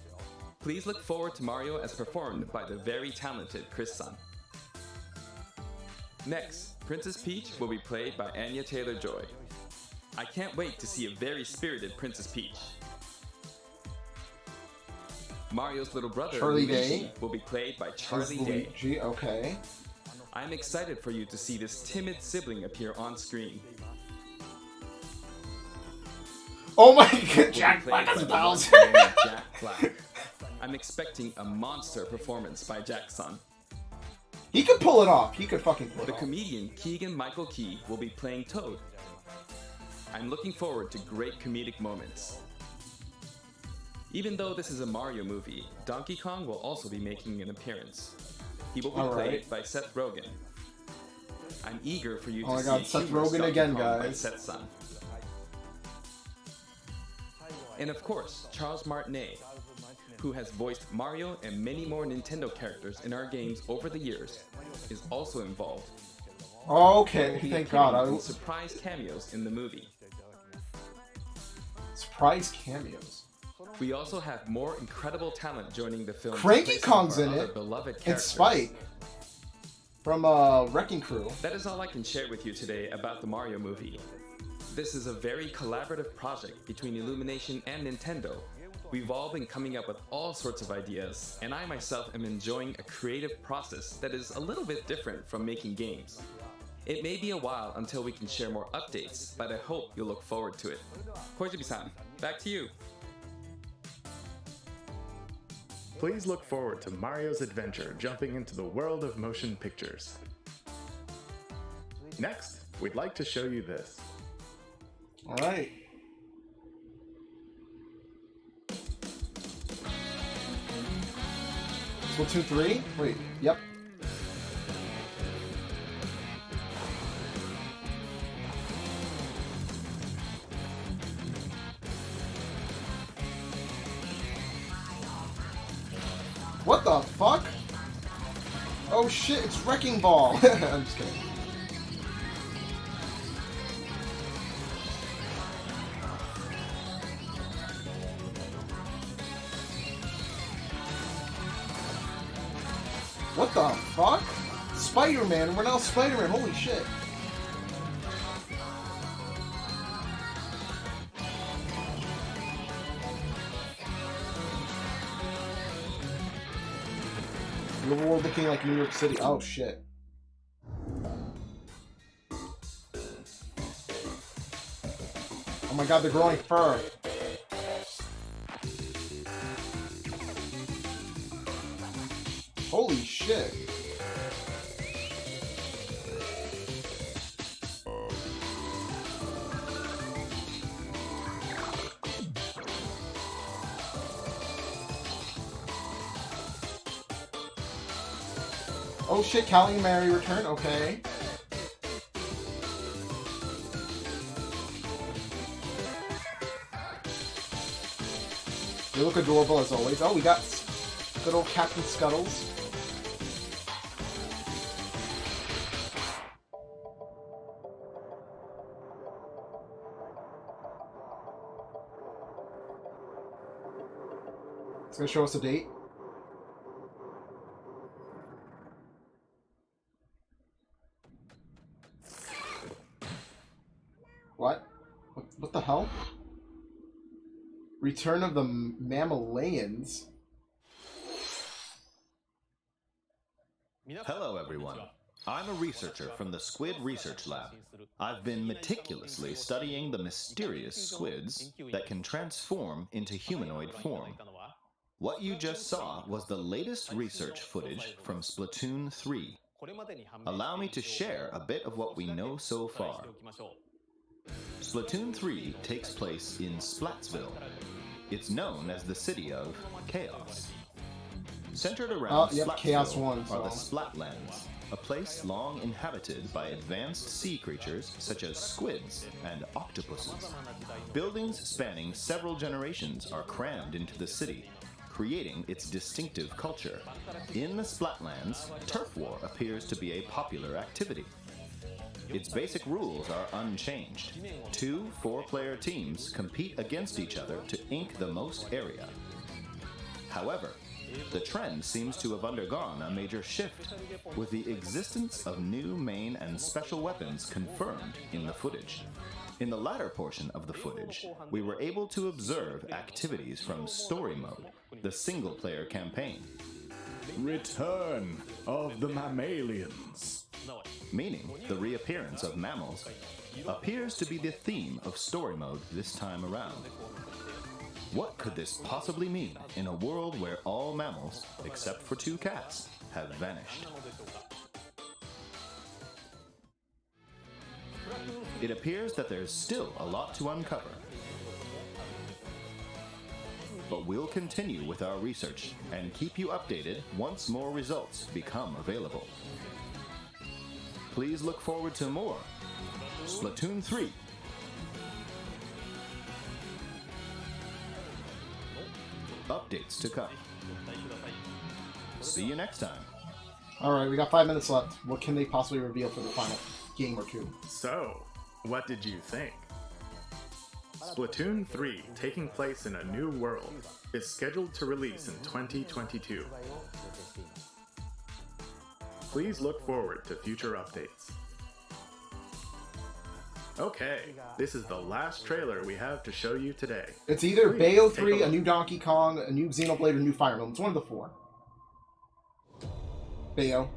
Speaker 11: Please look forward to Mario as performed by the very talented Chris-san. Next, Princess Peach will be played by Anya Taylor-Joy. I can't wait to see a very spirited Princess Peach. Mario's little brother,
Speaker 1: Charlie
Speaker 11: Luigi,
Speaker 1: Day?
Speaker 11: will be played by
Speaker 1: As
Speaker 11: Charlie Day.
Speaker 1: Luigi, okay.
Speaker 11: I'm excited for you to see this timid sibling appear on screen.
Speaker 1: Oh my
Speaker 11: Will
Speaker 1: god,
Speaker 11: be
Speaker 1: Jack
Speaker 11: played
Speaker 1: Black as
Speaker 11: by the
Speaker 1: Bowser!
Speaker 11: one and only Jack Black. I'm expecting a monster performance by Jack-san.
Speaker 1: He could pull it off. He could fucking pull it
Speaker 11: The
Speaker 1: off.
Speaker 11: comedian Keegan-Michael Key will be playing Toad. I'm looking forward to great comedic moments. Even though this is a Mario movie, Donkey Kong will also be making an appearance. He will be
Speaker 1: All
Speaker 11: played
Speaker 1: right.
Speaker 11: by Seth Rogen. I'm eager for you
Speaker 1: Oh my
Speaker 11: to
Speaker 1: God,
Speaker 11: see
Speaker 1: Seth
Speaker 11: humorous
Speaker 1: Rogen
Speaker 11: Donkey
Speaker 1: again,
Speaker 11: Kong by
Speaker 1: guys.
Speaker 11: Seth-san. And of course, Charles Martinet, who has voiced Mario and many more Nintendo characters in our games over the years, is also involved.
Speaker 1: Okay,
Speaker 11: He will be
Speaker 1: thank God.
Speaker 11: appearing
Speaker 1: I
Speaker 11: in surprise cameos in the movie.
Speaker 1: surprise cameos.
Speaker 11: We also have more incredible talent joining the film.
Speaker 1: Cranky
Speaker 11: replacing
Speaker 1: Kong's
Speaker 11: our
Speaker 1: in
Speaker 11: other
Speaker 1: it.
Speaker 11: beloved
Speaker 1: And
Speaker 11: characters.
Speaker 1: Spike from Wrecking Crew.
Speaker 11: That is all I can share with you today about the Mario movie. This is a very collaborative project between Illumination and Nintendo. We've all been coming up with all sorts of ideas, and I myself am enjoying a creative process that is a little bit different from making games. It may be a while until we can share more updates, but I hope you'll look forward to it. Koizumi-san, back to you.
Speaker 3: Please look forward to Mario's adventure jumping into the world of motion pictures. Next, we'd like to show you this.
Speaker 1: Alright. Splatoon 3? Wait, yep. What the fuck? Oh shit, it's Wrecking Ball! I'm just kidding. What the fuck? Spider-Man, we're now Spider-Man, holy shit. The world looking like New York City. Oh shit. Oh my god, they're growing fur. Holy shit. Oh shit, Callie and Mary return, okay. They look adorable as always. Oh, we got good old Captain Scuttles. It's gonna show us a date. What the hell? Return of the Mammalians?
Speaker 12: Hello, everyone. I'm a researcher from the Squid Research Lab. I've been meticulously studying the mysterious squids that can transform into humanoid form. What you just saw was the latest research footage from Splatoon 3. Allow me to share a bit of what we know so far. Splatoon 3 takes place in Splatsville. It's known as the city of Chaos. Centered around
Speaker 1: Chaos
Speaker 12: Splatsville
Speaker 1: 1,
Speaker 12: are the Splatlands, a place long inhabited by advanced sea creatures such as squids and octopuses. Buildings spanning several generations are crammed into the city, creating its distinctive culture. In the Splatlands, turf war appears to be a popular activity. Its basic rules are unchanged. 2 4-player teams compete against each other to ink the most area. However, the trend seems to have undergone a major shift, with the existence of new main and special weapons confirmed in the footage. In the latter portion of the footage, we were able to observe activities from Story Mode, the single-player campaign.
Speaker 3: Return of the Mammalians.
Speaker 12: Meaning the reappearance of mammals appears to be the theme of Story Mode this time around. What could this possibly mean in a world where all mammals, except for 2 cats, have vanished? It appears that there's still a lot to uncover. But we'll continue with our research and keep you updated once more results become available. Please look forward to more Splatoon 3. Updates to come. See you next time.
Speaker 1: Alright, we got 5 minutes left. What can they possibly reveal for the final game or 2?
Speaker 3: So, what did you think? Splatoon 3, taking place in a new world, is scheduled to release in 2022. Please look forward to future updates. Okay, this is the last trailer we have to show you today.
Speaker 1: It's either
Speaker 3: Please
Speaker 1: Bayo
Speaker 3: take
Speaker 1: 3, a
Speaker 3: look.
Speaker 1: new Donkey Kong, a new Xenoblade, or new Fire Emblem. It's one of the 4. Bayo.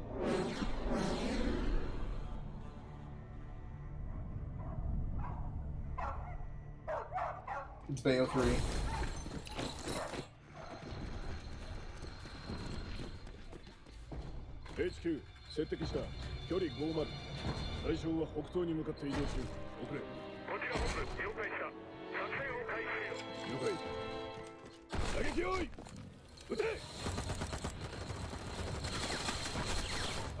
Speaker 1: It's Bayo 3.
Speaker 13: HQ 接敵した距離50対象は北東に向かって移動中遅れこちら本部了解した作戦を開始せよ了解射撃用意撃て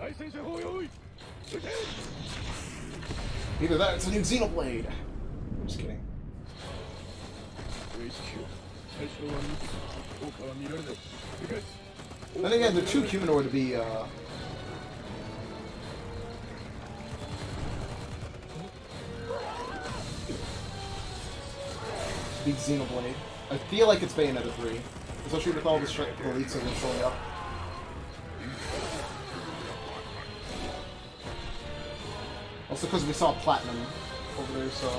Speaker 13: 対戦車砲用意撃て
Speaker 1: Either that, or it's a new Xenoblade. Just kidding.
Speaker 13: HQ 最初は見て効果は見られない理解
Speaker 1: Then again, they're too humanoid to be, big Xenoblade. I feel like it's Bayonetta 3. Especially with all the elites that are showing up. Also because we saw Platinum over there, so...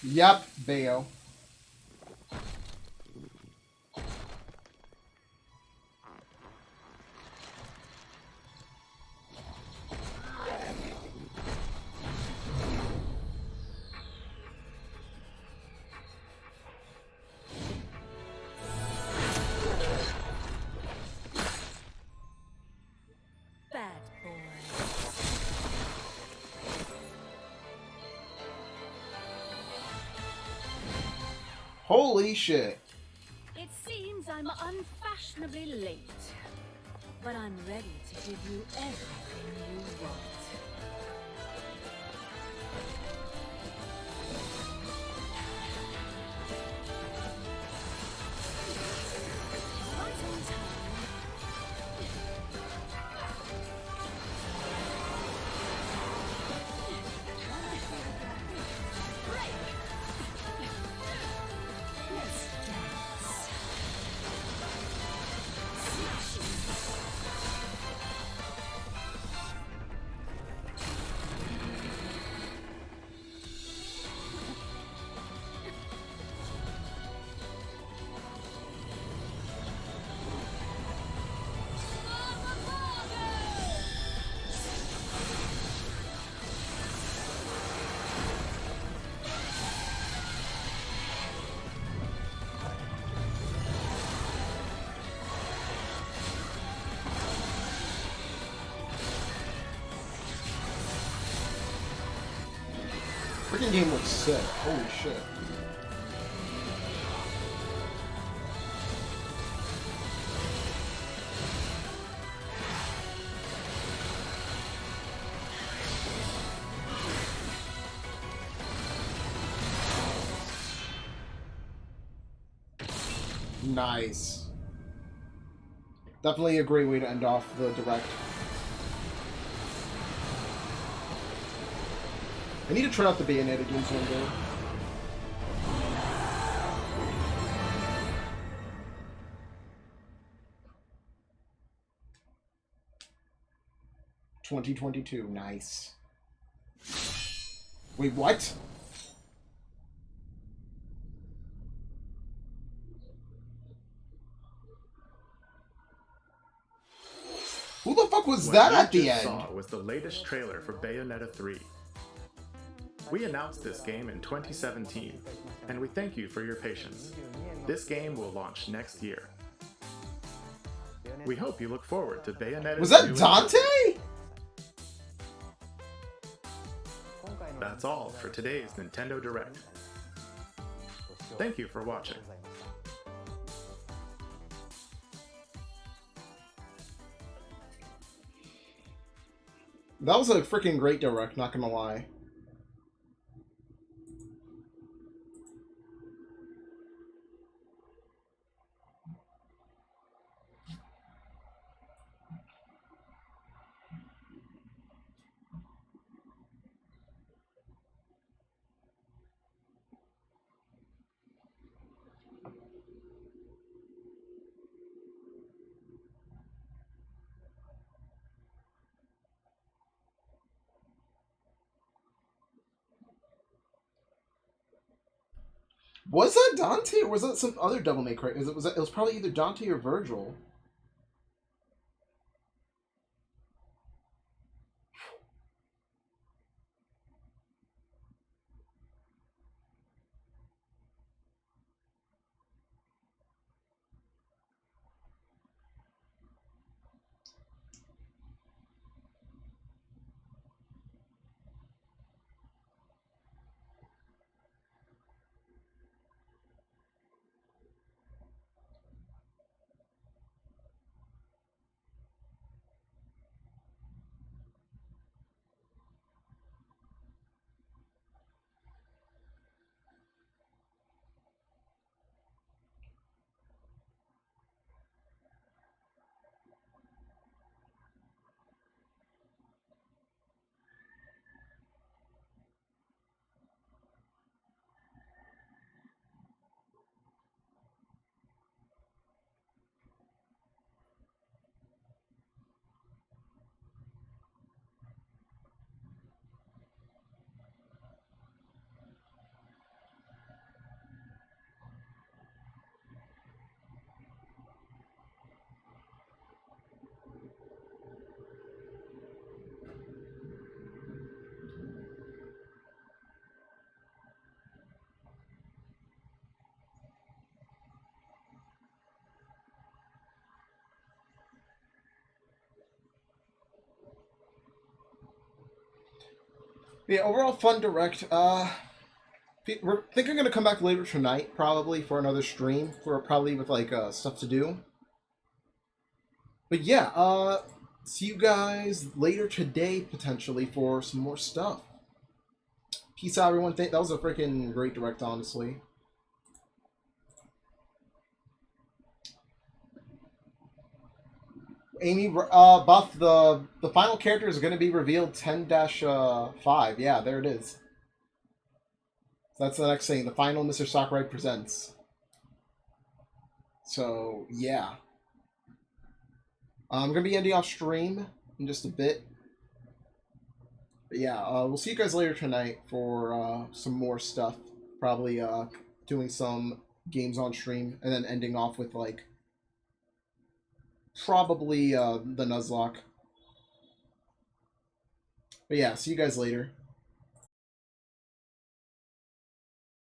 Speaker 1: Yep, Bayo. Holy shit.
Speaker 7: It seems I'm unfashionably late, but I'm ready to give you everything you want. Right on time.
Speaker 1: Freaking game looks sick. Holy shit. Nice. Definitely a great way to end off the direct. I need to try out the Bayonetta games one day. $2022, nice. Wait, what? Who the fuck was that at the end?
Speaker 3: What you just saw was the latest trailer for Bayonetta 3. We announced this game in 2017, and we thank you for your patience. This game will launch next year. We hope you look forward to Bayonetta.
Speaker 1: Was that Dante?
Speaker 3: That's all for today's Nintendo Direct. Thank you for watching.
Speaker 1: That was a freaking great direct, not gonna lie. Was that Dante or was that some other Devil May Cry? It was probably either Dante or Virgil. Yeah, overall fun direct. We're thinking I'm gonna come back later tonight, probably for another stream, for probably with like stuff to do. But yeah, see you guys later today potentially for some more stuff. Peace out, everyone. That was a freaking great direct, honestly. Amy, Buff, the final character is going to be revealed 10-5. Yeah, there it is. So that's the next thing. The final Mr. Sakurai presents. So, yeah. I'm going to be ending off stream in just a bit. But yeah, we'll see you guys later tonight for some more stuff. Probably doing some games on stream and then ending off with like probably the Nuzlocke. But yeah, see you guys later.